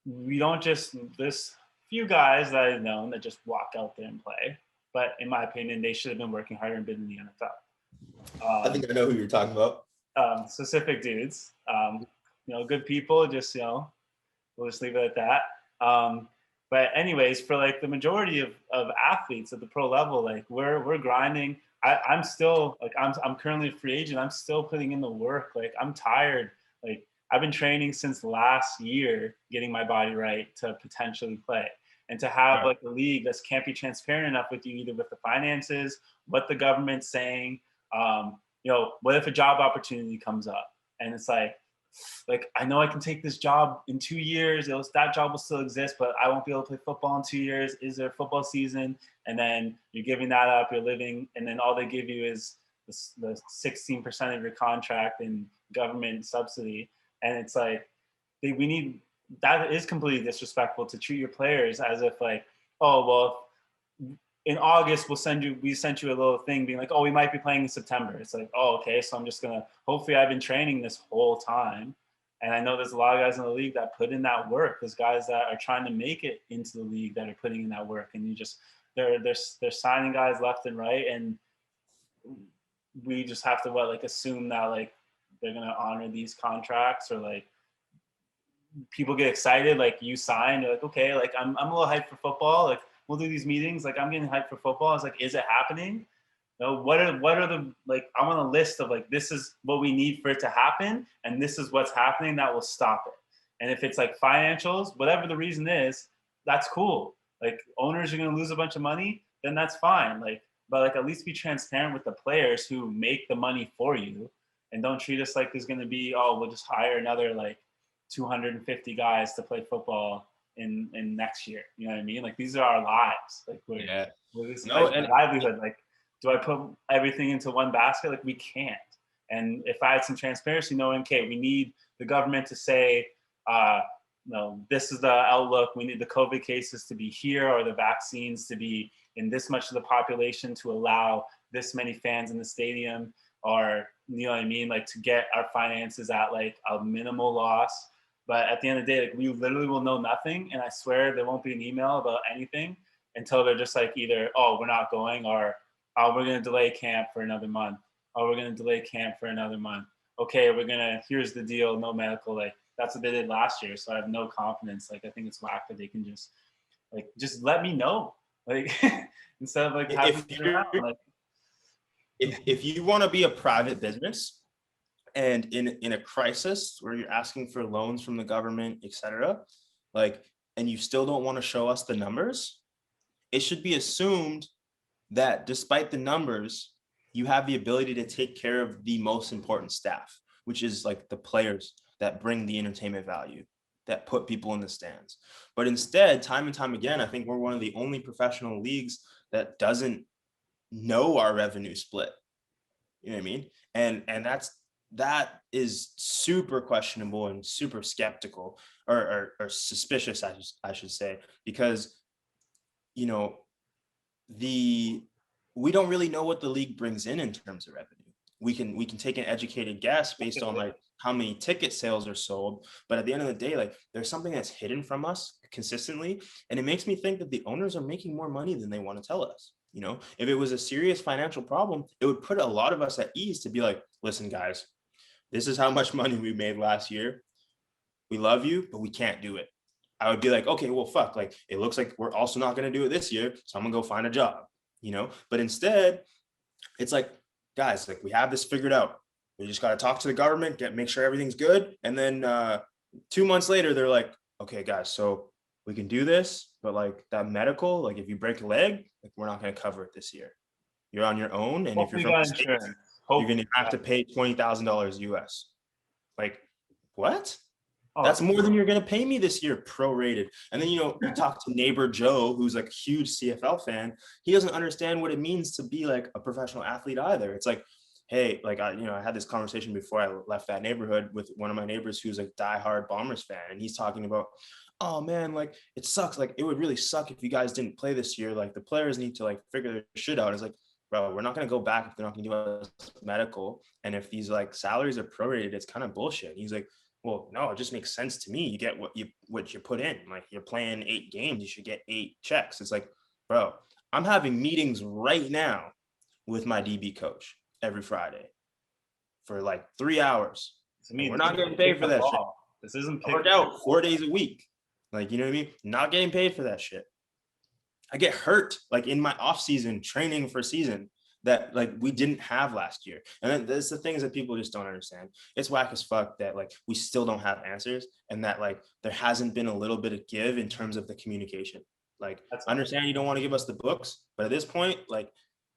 we don't just this few guys that I've known that just walk out there and play. But in my opinion, they should have been working harder and been in the NFL. I think I know who you're talking about. Specific dudes, you know, good people. Just you know, we'll just leave it at that. But anyways, for like the majority of athletes at the pro level, like we're grinding. I'm still like I'm currently a free agent. I'm still putting in the work. Like I'm tired. Like I've been training since last year, getting my body right to potentially play. And to have like a league that can't be transparent enough with you, either with the finances, what the government's saying. You know, what if a job opportunity comes up and it's like I know I can take this job in 2 years. That job will still exist, but I won't be able to play football in 2 years. Is there a football season? And then you're giving that up, you're living, and then all they give you is the 16% of your contract in government subsidy. And it's like, we need, that is completely disrespectful to treat your players as if like, oh, well, in August, we sent you a little thing being like, oh, we might be playing in September. It's like, oh, okay. So I'm just going to, hopefully I've been training this whole time And I know there's a lot of guys in the league that put in that work. There's guys that are trying to make it into the league that are putting in that work. And they're signing guys left and right. And we just have to assume that they're gonna honor these contracts, or people get excited, you sign, you're like, okay, I'm a little hyped for football. We'll do these meetings. I'm getting hyped for football. It's is it happening? No, what are the I want a list of this is what we need for it to happen, and this is what's happening that will stop it. And if it's financials, whatever the reason is, that's cool. Owners are gonna lose a bunch of money, then that's fine. But at least be transparent with the players who make the money for you, and don't treat us like there's gonna be, oh, we'll just hire another 250 guys to play football in next year. You know what I mean? These are our lives. This is livelihood. Do I put everything into one basket? We can't. And if I had some transparency, knowing, okay, we need the government to say, no, this is the outlook. We need the COVID cases to be here, or the vaccines to be in this much of the population to allow this many fans in the stadium, or, you know what I mean? To get our finances at a minimal loss. But at the end of the day, we literally will know nothing. And I swear there won't be an email about anything until they're just either, oh, we're not going, or, oh, we're going to delay camp for another month. Oh, we're going to delay camp for another month. Okay, here's the deal, no medical. That's what they did last year. So I have no confidence. I think it's whack that they can just let me know. Instead of having if you want to be a private business, and in a crisis where you're asking for loans from the government, etc., and you still don't want to show us the numbers, it should be assumed that despite the numbers, you have the ability to take care of the most important staff, which is the players that bring the entertainment value, that put people in the stands. But instead, time and time again, I think we're one of the only professional leagues that doesn't know our revenue split. You know what I mean? And that is super questionable and super skeptical, or suspicious, I should say, because, we don't really know what the league brings in terms of revenue. We can take an educated guess based on how many ticket sales are sold, but at the end of the day, there's something that's hidden from us consistently, and it makes me think that the owners are making more money than they want to tell us. If it was a serious financial problem, it would put a lot of us at ease to be like, listen, guys, this is how much money we made last year. We love you, but we can't do it. I would be like, okay, well, fuck, it looks like we're also not going to do it this year, so I'm gonna go find a job, But instead, it's guys, we have this figured out. We just got to talk to the government, make sure everything's good. And then 2 months later, they're like, okay, guys, so we can do this, but that medical, if you break a leg, we're not going to cover it this year. You're on your own. And if you're from the States, you're going to have to pay $20,000 US. What? Oh, that's more than you're going to pay me this year, prorated. And then, you talk to neighbor Joe, who's a huge CFL fan. He doesn't understand what it means to be a professional athlete either. It's hey, I had this conversation before I left that neighborhood with one of my neighbors who's a diehard Bombers fan. And he's talking about, oh man, it sucks. It would really suck if you guys didn't play this year. The players need to figure their shit out. It's bro, we're not going to go back if they're not going to do us medical. And if these salaries are prorated, it's kind of bullshit. And he's like, well, no, it just makes sense to me. You get what you put in. You're playing 8 games, you should get 8 checks. It's bro, I'm having meetings right now with my DB coach every Friday for 3 hours. We're not getting paid for that shit. This isn't worked out 4 days a week. You know what I mean? Not getting paid for that shit. I get hurt in my off season training for season that we didn't have last year. And that's the things that people just don't understand. It's whack as fuck that we still don't have answers, and that there hasn't been a little bit of give in terms of the communication. I understand you don't want to give us the books, but at this point,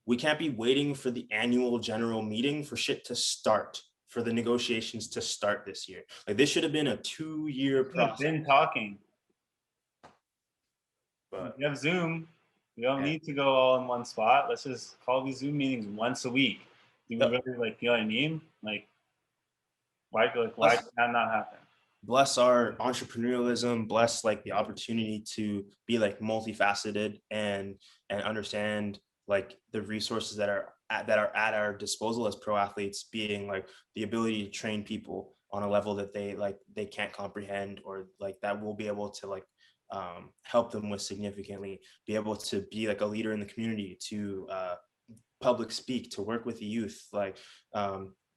we can't be waiting for the annual general meeting for shit to start, for the negotiations to start this year. This should have been a 2-year process. We've been talking. But you have Zoom. We don't need to go all in one spot. Let's just call these Zoom meetings once a week. Do we really you know what I mean? Why can that not happen? Bless our entrepreneurialism, bless the opportunity to be multifaceted and understand the resources that are at our disposal as pro athletes, being the ability to train people on a level that they can't comprehend, or like that we'll be able to like help them with significantly, be able to be like a leader in the community, to public speak, to work with the youth, like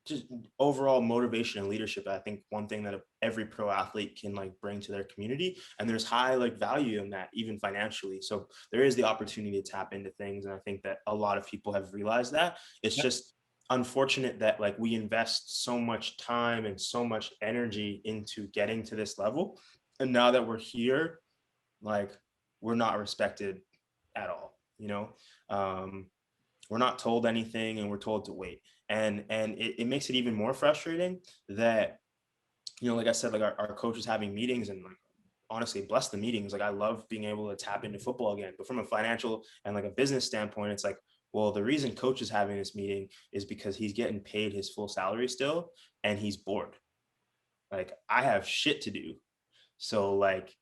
just overall motivation and leadership. I think one thing that every pro athlete can like bring to their community, and there's high like value in that, even financially. So there is the opportunity to tap into things, and I think that a lot of people have realized that. It's just unfortunate that like we invest so much time and so much energy into getting to this level, and now that we're here, like we're not respected at all, you know. We're not told anything, and we're told to wait, and it makes it even more frustrating that, you know, like I said, like our coach is having meetings, and like honestly, bless the meetings. Like I love being able to tap into football again, but from a financial and like a business standpoint, it's like, well, the reason coach is having this meeting is because he's getting paid his full salary still, and he's bored. Like I have shit to do, so like,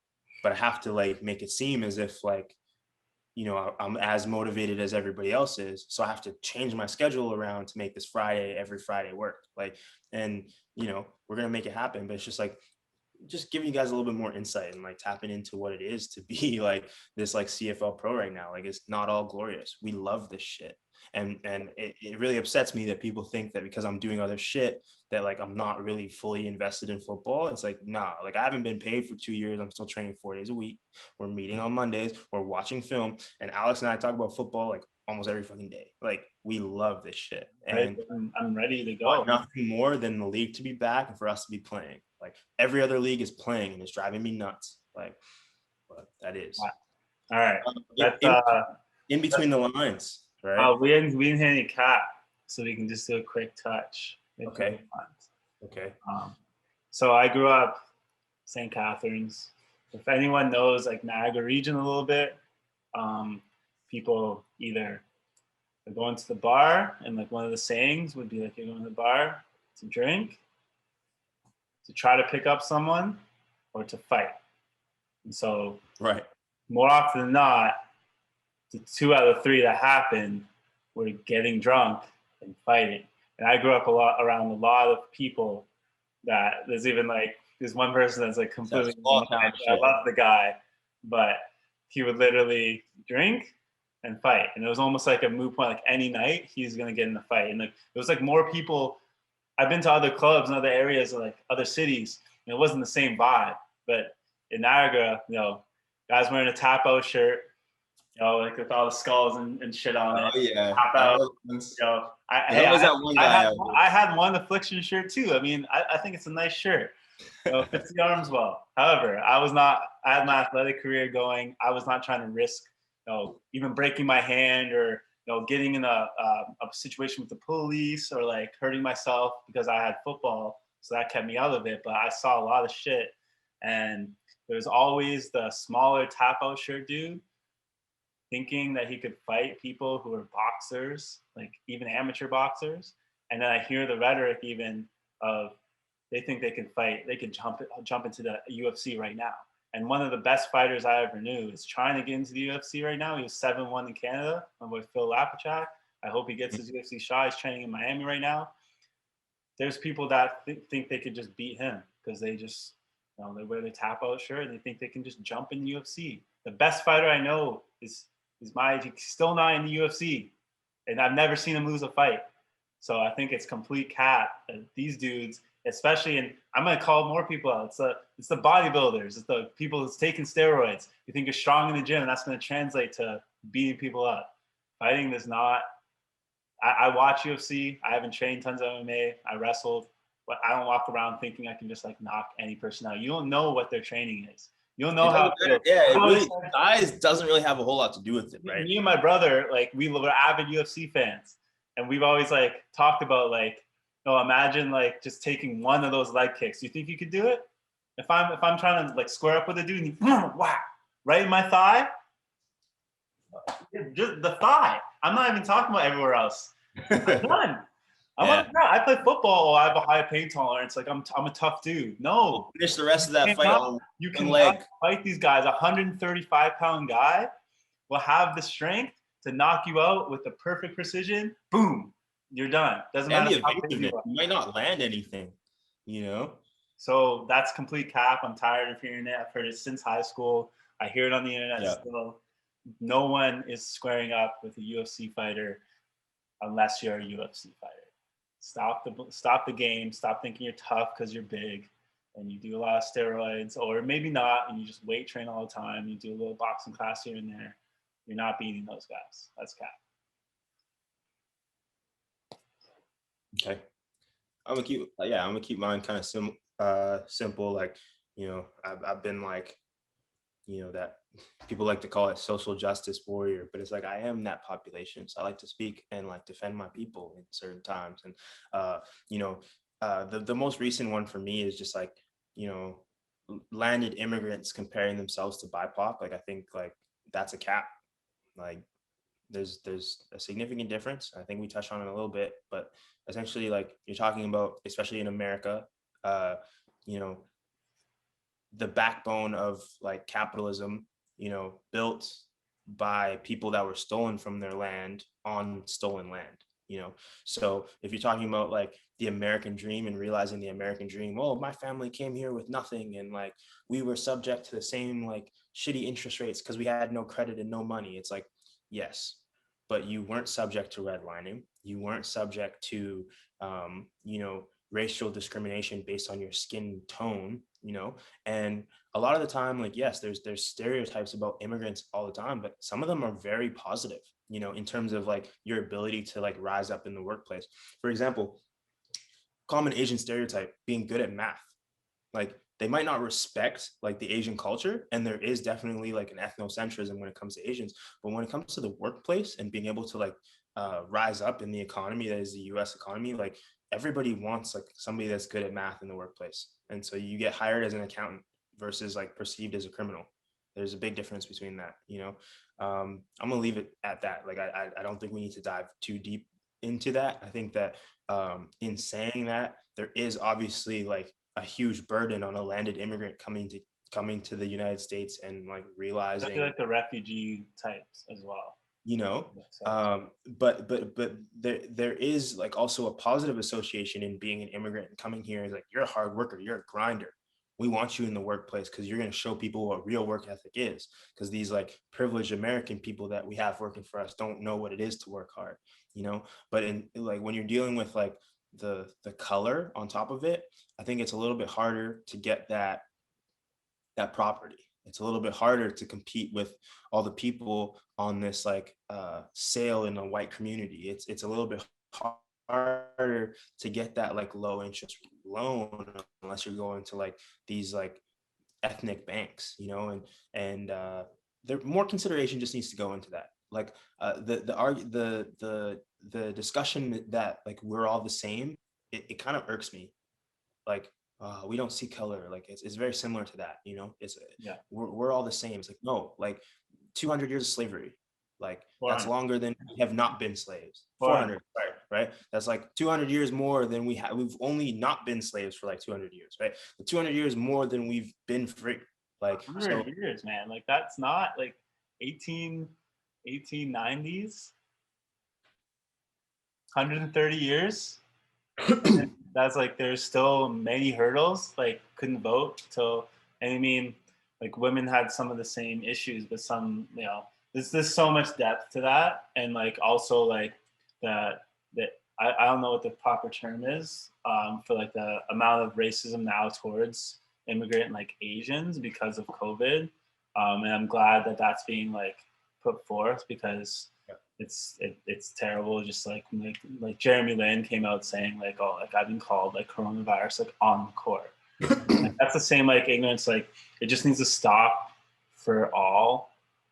but I have to like make it seem as if like, you know, I'm as motivated as everybody else is. So I have to change my schedule around to make this every Friday work. Like, and, you know, we're going to make it happen, but it's just like, just giving you guys a little bit more insight and like tapping into what it is to be like this like CFL pro right now. Like it's not all glorious. We love this shit. And it really upsets me that people think that because I'm doing other shit that like I'm not really fully invested in football. It's like, nah, like I haven't been paid for 2 years. I'm still training 4 days a week. We're meeting on Mondays. We're watching film. And Alex and I talk about football like almost every fucking day. Like we love this shit. And I'm ready to go. want nothing more than the league to be back and for us to be playing. Like every other league is playing, and it's driving me nuts. Like, but that is. All right. In between the lines, right? We didn't hit any cap, so we can just do a quick touch. Okay. Okay. So I grew up St. Catharines. If anyone knows like Niagara region a little bit, people either are going to the bar, and like one of the sayings would be like, you're going to the bar to drink, to try to pick up someone, or to fight. And so more often than not, the 2 out of 3 that happened were getting drunk and fighting. And I grew up around a lot of people that there's even like, there's one person that's like completely, I love the guy, but he would literally drink and fight. And it was almost like a moot point, like any night he's going to get in a fight. And like, it was like more people. I've been to other clubs in other areas, like other cities, and it wasn't the same vibe. But in Niagara, you know, guys wearing a tap out shirt, you know, like with all the skulls and shit on it. Oh yeah. Tap out, you know, I had one Affliction shirt too. I mean, I think it's a nice shirt. You know, fits the arms well. However, I had my athletic career going. I was not trying to risk, you know, even breaking my hand, or you know, getting in a situation with the police, or like hurting myself because I had football. So that kept me out of it. But I saw a lot of shit. And there's always the smaller tap out shirt dude thinking that he could fight people who are boxers, like even amateur boxers. And then I hear the rhetoric even of, they think they can fight, they can jump into the UFC right now. And one of the best fighters I ever knew is trying to get into the UFC right now. He was 7-1 in Canada. I'm with Phil Lapachak. I hope he gets his UFC shot. He's training in Miami right now. There's people that think they could just beat him because they just, you know, they wear the tap out shirt and they think they can just jump in the UFC. The best fighter I know is he's still not in the UFC, and I've never seen him lose a fight. So I think it's complete cap that these dudes, especially, and I'm gonna call more people out. It's the bodybuilders, it's the people that's taking steroids. You think you're strong in the gym, and that's gonna translate to beating people up. Fighting does not. I watch UFC. I haven't trained tons of MMA. I wrestled, but I don't walk around thinking I can just like knock any person out. You don't know what their training is. You don't know how. Yeah, it really, size doesn't really have a whole lot to do with it, right? Me and my brother, like, we were avid UFC fans, and we've always like talked about like, oh, imagine like just taking one of those leg kicks. You think you could do it? If I'm trying to like square up with a dude, and he whack right in my thigh, just the thigh. I'm not even talking about everywhere else. I'm done. I play football. I have a high pain tolerance. Like I'm a tough dude. No, finish the rest of that fight on you can fight these guys. 135-pound guy will have the strength to knock you out with the perfect precision. Boom, you're done. Doesn't matter. You might not land anything, you know. So that's complete cap. I'm tired of hearing it. I've heard it since high school. I hear it on the internet Yeah. still. No one is squaring up with a UFC fighter unless you're a UFC fighter. Stop the game. Stop thinking you're tough because you're big and you do a lot of steroids, or maybe not, and you just weight train all the time. You do a little boxing class here and there. You're not beating those guys. That's cap. Okay. I'm gonna keep mine kind of simple. Like, I've been like, that people like to call it social justice warrior, but it's like I am that population. So I like to speak and like defend my people in certain times. And the most recent one for me is just like, you know, landed immigrants comparing themselves to BIPOC. Like I think like that's a cap. Like there's a significant difference. I think we touched on it a little bit, but essentially like you're talking about, especially in America, you know, the backbone of like capitalism, built by people that were stolen from their land on stolen land, So if you're talking about like the American dream and realizing the American dream, well, my family came here with nothing and like we were subject to the same like shitty interest rates because we had no credit and no money. It's like, yes, but you weren't subject to redlining. You weren't subject to, racial discrimination based on your skin tone, and a lot of the time, like, yes, there's stereotypes about immigrants all the time, but some of them are very positive, in terms of like your ability to like rise up in the workplace. For example, common Asian stereotype, being good at math. Like they might not respect like the Asian culture, and there is definitely like an ethnocentrism when it comes to Asians, but when it comes to the workplace and being able to like rise up in the economy that is the US economy, like everybody wants like somebody that's good at math in the workplace. And so you get hired as an accountant versus like perceived as a criminal. There's a big difference between that. I'm gonna leave it at that. Like I don't think we need to dive too deep into that. I think that in saying that, there is obviously like a huge burden on a landed immigrant coming to the United States and like realizing, like the refugee types as well. But there is like also a positive association in being an immigrant and coming here. Is like, you're a hard worker, you're a grinder. We want you in the workplace because you're going to show people what real work ethic is, because these like privileged American people that we have working for us don't know what it is to work hard, but in like when you're dealing with like the color on top of it, I think it's a little bit harder to get that property. It's a little bit harder to compete with all the people on this like sale in a white community. It's a little bit harder to get that like low interest loan unless you're going to like these like ethnic banks, and there more consideration just needs to go into that. Like the discussion that like we're all the same, it kind of irks me. Like we don't see color. Like it's very similar to that, it's we're all the same. It's like, no, like 200 years of slavery, like that's longer than we have not been slaves. 400, right? That's like 200 years more than we've only not been slaves for like 200 years, right? The 200 years more than we've been free. Like 100 years, man. Like that's not like 1890s, 130 years. That's like there's still many hurdles. Like couldn't vote till, and I mean, like women had some of the same issues, but some, there's so much depth to that, and like also like that I don't know what the proper term is for like the amount of racism now towards immigrant like Asians because of COVID, and I'm glad that that's being like put forth because it's terrible. Just like Jeremy Lin came out saying like, oh, like I've been called like coronavirus like on the court. Like, that's the same like ignorance. Like it just needs to stop for all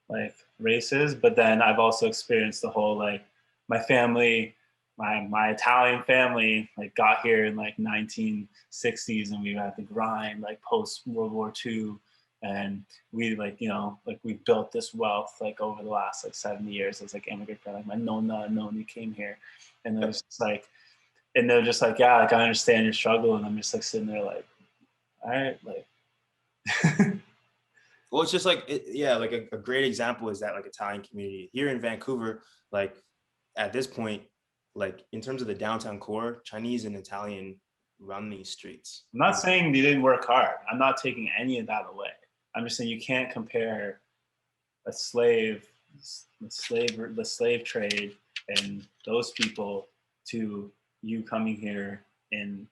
like races. But then I've also experienced the whole like my family, my Italian family like got here in like 1960s and we had the grind like post World War II, and we like like we built this wealth like over the last like 70 years as like immigrant. Like my noni came here, and it was just like, and they're just like, yeah, like I understand your struggle, and I'm just like sitting there like, all right, like well, it's just like like a great example is that like Italian community here in Vancouver, like at this point, like in terms of the downtown core, Chinese and Italian run these streets. I'm not saying they didn't work hard. I'm not taking any of that away. I'm just saying you can't compare a slave, the slave trade, and those people to you coming here in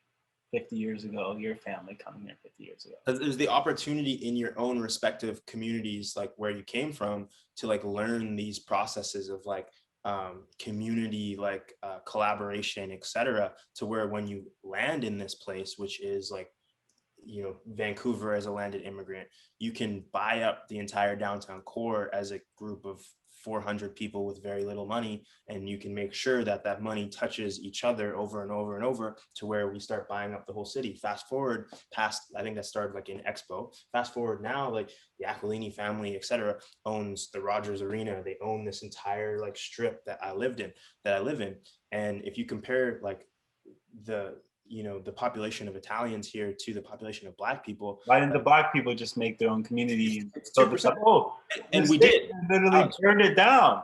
50 years ago, your family coming here 50 years ago. There's the opportunity in your own respective communities, like where you came from, to like learn these processes of like community, like collaboration, etc., to where when you land in this place, which is like, you know, Vancouver as a landed immigrant, you can buy up the entire downtown core as a group of 400 people with very little money, and you can make sure that that money touches each other over and over and over, to where we start buying up the whole city. Fast forward past, I think that started like in Expo. Fast forward now, like the Aquilini family, etc., owns the Rogers Arena. They own this entire like strip that I live in. And if you compare like the, you know, the population of Italians here to the population of Black people. Why didn't the Black people just make their own community? It's 2%. Oh, and we did. Literally burned it down.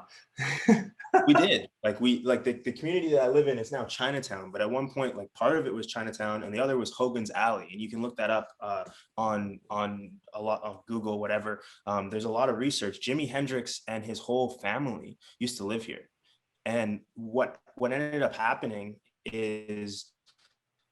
We did. Like the community that I live in is now Chinatown, but at one point, like part of it was Chinatown and the other was Hogan's Alley, and you can look that up on a lot of Google, whatever. There's a lot of research. Jimi Hendrix and his whole family used to live here, and what ended up happening is,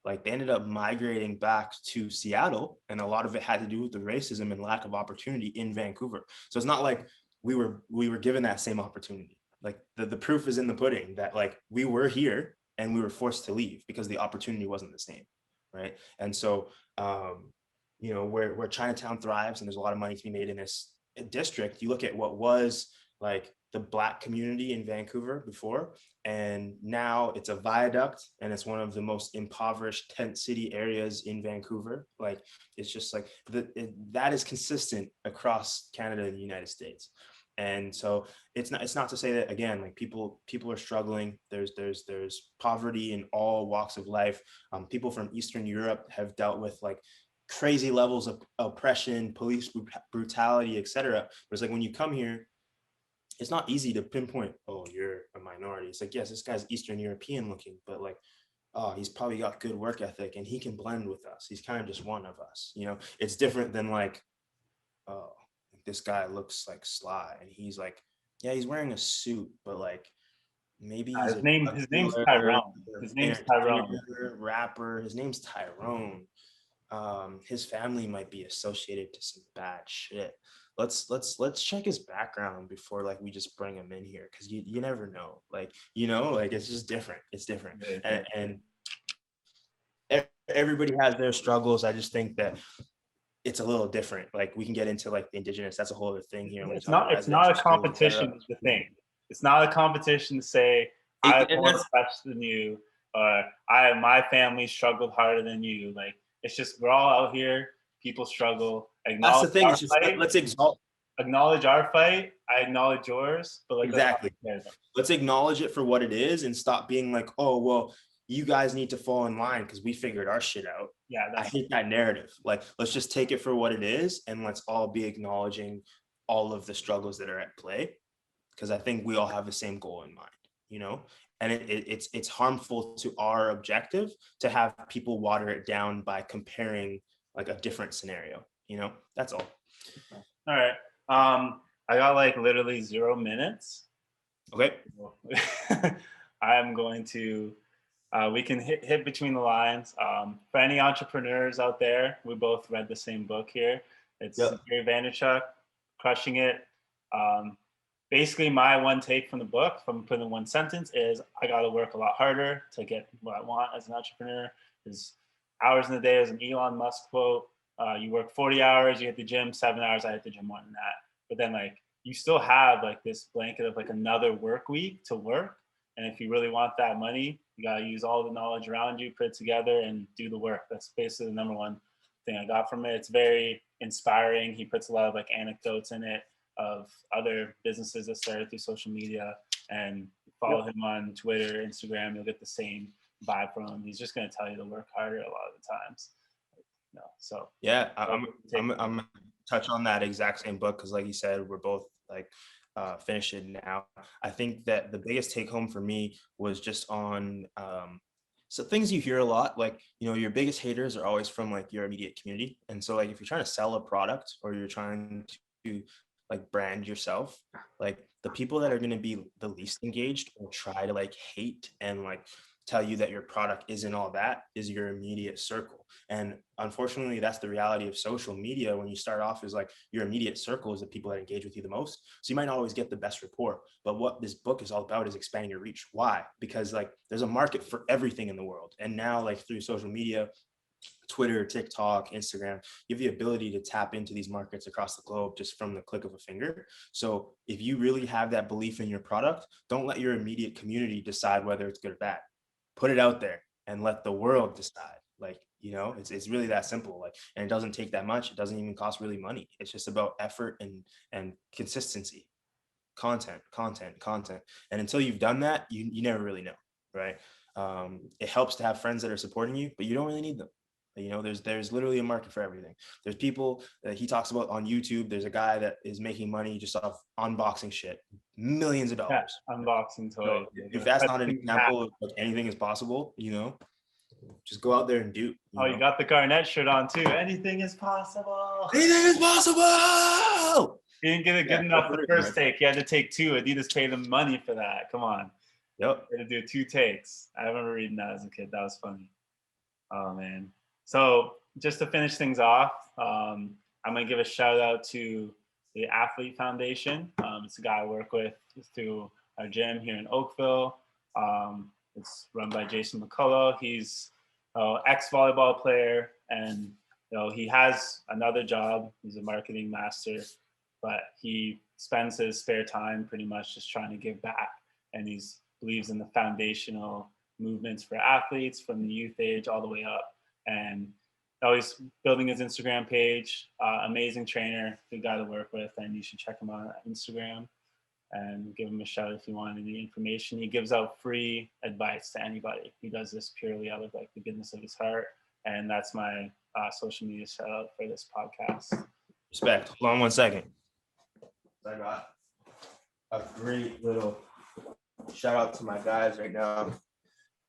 like, they ended up migrating back to Seattle, and a lot of it had to do with the racism and lack of opportunity in Vancouver. So it's not like we were given that same opportunity. Like the proof is in the pudding that like we were here and we were forced to leave because the opportunity wasn't the same, right? And so you know, where Chinatown thrives and there's a lot of money to be made in this district, you look at what was like the Black community in Vancouver before, and now it's a viaduct and it's one of the most impoverished tent city areas in Vancouver. Like, it's just like that is consistent across Canada and the United States. And so it's not to say that, again, like people are struggling. There's poverty in all walks of life. People from Eastern Europe have dealt with like crazy levels of oppression, police brutality, etc. But it's like when you come here, it's not easy to pinpoint, oh, you're a minority. It's like, yes, this guy's Eastern European looking, but like, oh, he's probably got good work ethic and he can blend with us. He's kind of just one of us. You know, it's different than like, oh, this guy looks like sly and he's like, yeah, he's wearing a suit, but like maybe he's his name's Tyrone. His name's Tyrone. Rapper. His name's Tyrone. His family might be associated to some bad shit. Let's check his background before like we just bring him in here, because you never know. Like, you know, like it's just different. It's different. And everybody has their struggles. I just think that it's a little different. Like, we can get into like the Indigenous. That's a whole other thing here. It's not a competition. Is the thing. It's not a competition to say I have more success than you, or my family struggled harder than you. Like, it's just, we're all out here. People struggle. That's the thing. It's just let's acknowledge our fight. I acknowledge yours. But like, exactly. Let's acknowledge it for what it is and stop being like, oh, well, you guys need to fall in line because we figured our shit out. Yeah, I hate that narrative. Like, let's just take it for what it is, and let's all be acknowledging all of the struggles that are at play, because I think we all have the same goal in mind, you know. And it's harmful to our objective to have people water it down by comparing like a different scenario, you know. That's all. All right. I got like literally 0 minutes. Okay. I'm going to. We can hit between the lines. For any entrepreneurs out there, we both read the same book here. It's Gary Vaynerchuk, Crushing It. Basically, my one take from the book, from putting in one sentence, is I got to work a lot harder to get what I want as an entrepreneur. There's hours in the day. There's an Elon Musk quote. You work 40 hours, you hit the gym 7 hours. I hit the gym more than that. But then like you still have like this blanket of like another work week to work. And if you really want that money, you got to use all the knowledge around you, put it together, and do the work. That's basically the number one thing I got from it. It's very inspiring. He puts a lot of like anecdotes in it of other businesses that started through social media, and follow him on Twitter, Instagram. You'll get the same vibe from him. He's just going to tell you to work harder a lot of the times. No, so yeah, I'm touch on that exact same book, because like you said, we're both like finish it now. I think that the biggest take home for me was just on so things you hear a lot, like, you know, your biggest haters are always from like your immediate community. And so like if you're trying to sell a product or you're trying to like brand yourself, like the people that are going to be the least engaged or try to like hate and like tell you that your product isn't all that is your immediate circle. And unfortunately, that's the reality of social media. When you start off as like your immediate circle is the people that engage with you the most. So you might not always get the best rapport, but what this book is all about is expanding your reach. Why? Because like there's a market for everything in the world. And now like through social media, Twitter, TikTok, Instagram, you have the ability to tap into these markets across the globe just from the click of a finger. So if you really have that belief in your product, don't let your immediate community decide whether it's good or bad. Put it out there and let the world decide. Like, you know, it's really that simple. Like, and it doesn't take that much. It doesn't even cost really money. It's just about effort and consistency, content. And until you've done that, you never really know, right? It helps to have friends that are supporting you, but you don't really need them. You know, there's literally a market for everything. There's people that he talks about on YouTube. There's a guy that is making money just off unboxing shit, millions of Yeah, dollars. unboxing toys. So if that's not an example of like anything is possible, you know, just go out there and do. You got the Garnett shirt on too. Anything is possible. Anything is possible. He didn't get it good enough the first take. He had to take two. Adidas paid him money for that. Come on. Yep. He had to do 2 takes. I remember reading that as a kid. That was funny. Oh man. So just to finish things off, I'm gonna give a shout out to the Athlete Foundation. It's a guy I work with through our gym here in Oakville. It's run by Jason McCullough. He's an ex-volleyball player, and he has another job. He's a marketing master, but he spends his spare time pretty much just trying to give back. And he believes in the foundational movements for athletes from the youth age all the way up. And he's building his Instagram page. Amazing trainer, good guy to work with, and you should check him out on Instagram and give him a shout if you want any information. He gives out free advice to anybody. He does this purely out of like the goodness of his heart, and that's my social media shout out for this podcast. Respect. Hold on one second. I got a great little shout out to my guys right now.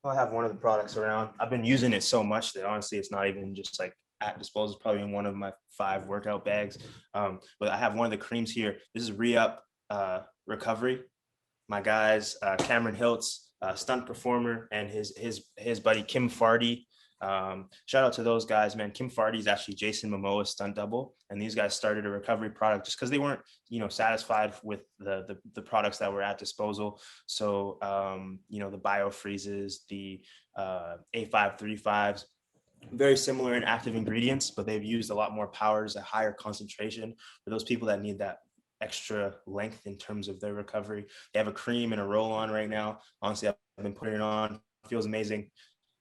I have one of the products around. I've been using it so much that honestly, it's not even just like at disposal. It's probably in one of my 5 workout bags. But I have one of the creams here. This is Re-Up Recovery. My guys, Cameron Hiltz, stunt performer, and his buddy Kim Fardy. Shout out to those guys, man. Kim Fardy is actually Jason Momoa's stunt double, and these guys started a recovery product just because they weren't, satisfied with the products that were at disposal. So, the bio freezes, the A535s, very similar in active ingredients, but they've used a lot more powers, a higher concentration for those people that need that extra length in terms of their recovery. They have a cream and a roll-on right now. Honestly, I've been putting it on. It feels amazing.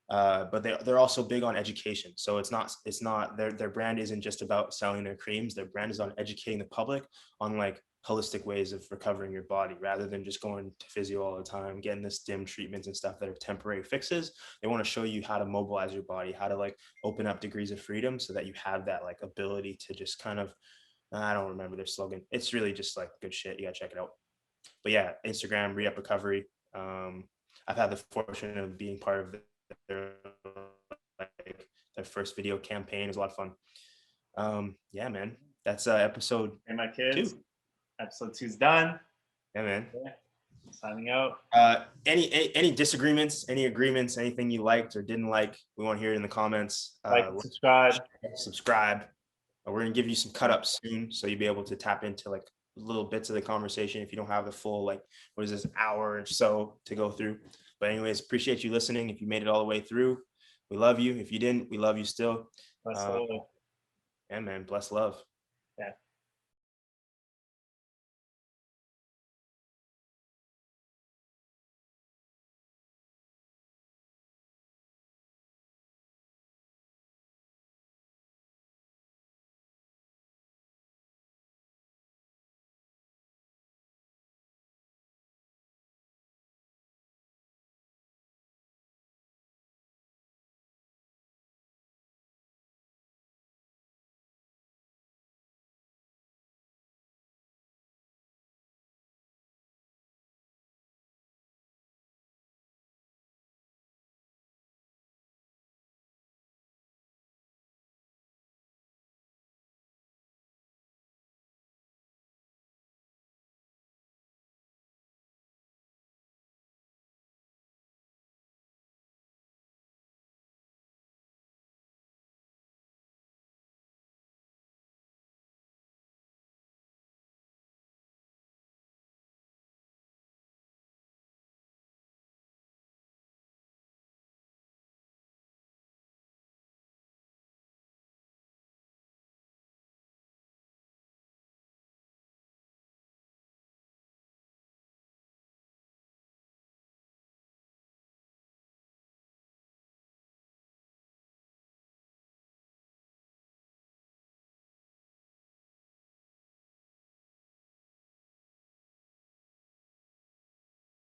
But they're also big on education. So it's not their brand isn't just about selling their creams. Their brand is on educating the public on like holistic ways of recovering your body rather than just going to physio all the time, getting the stim treatments and stuff that are temporary fixes. They want to show you how to mobilize your body, how to like open up degrees of freedom so that you have that like ability to just kind of, I don't remember their slogan. It's really just like good shit. You gotta check it out. But yeah, Instagram, Re-Up Recovery. I've had the fortune of being part of their first video campaign. It was a lot of fun. Yeah, man. That's episode. Hey, my kids. 2. Episode 2's done. Yeah, man. Yeah. Signing out. Any disagreements, any agreements, anything you liked or didn't like, we want to hear it in the comments. Like, subscribe. We're gonna give you some cut ups soon, so you'll be able to tap into like little bits of the conversation if you don't have the full like what is this hour or so to go through. But anyways, appreciate you listening. If you made it all the way through, we love you. If you didn't, we love you still. Bless love. Yeah, man. Bless love. Yeah.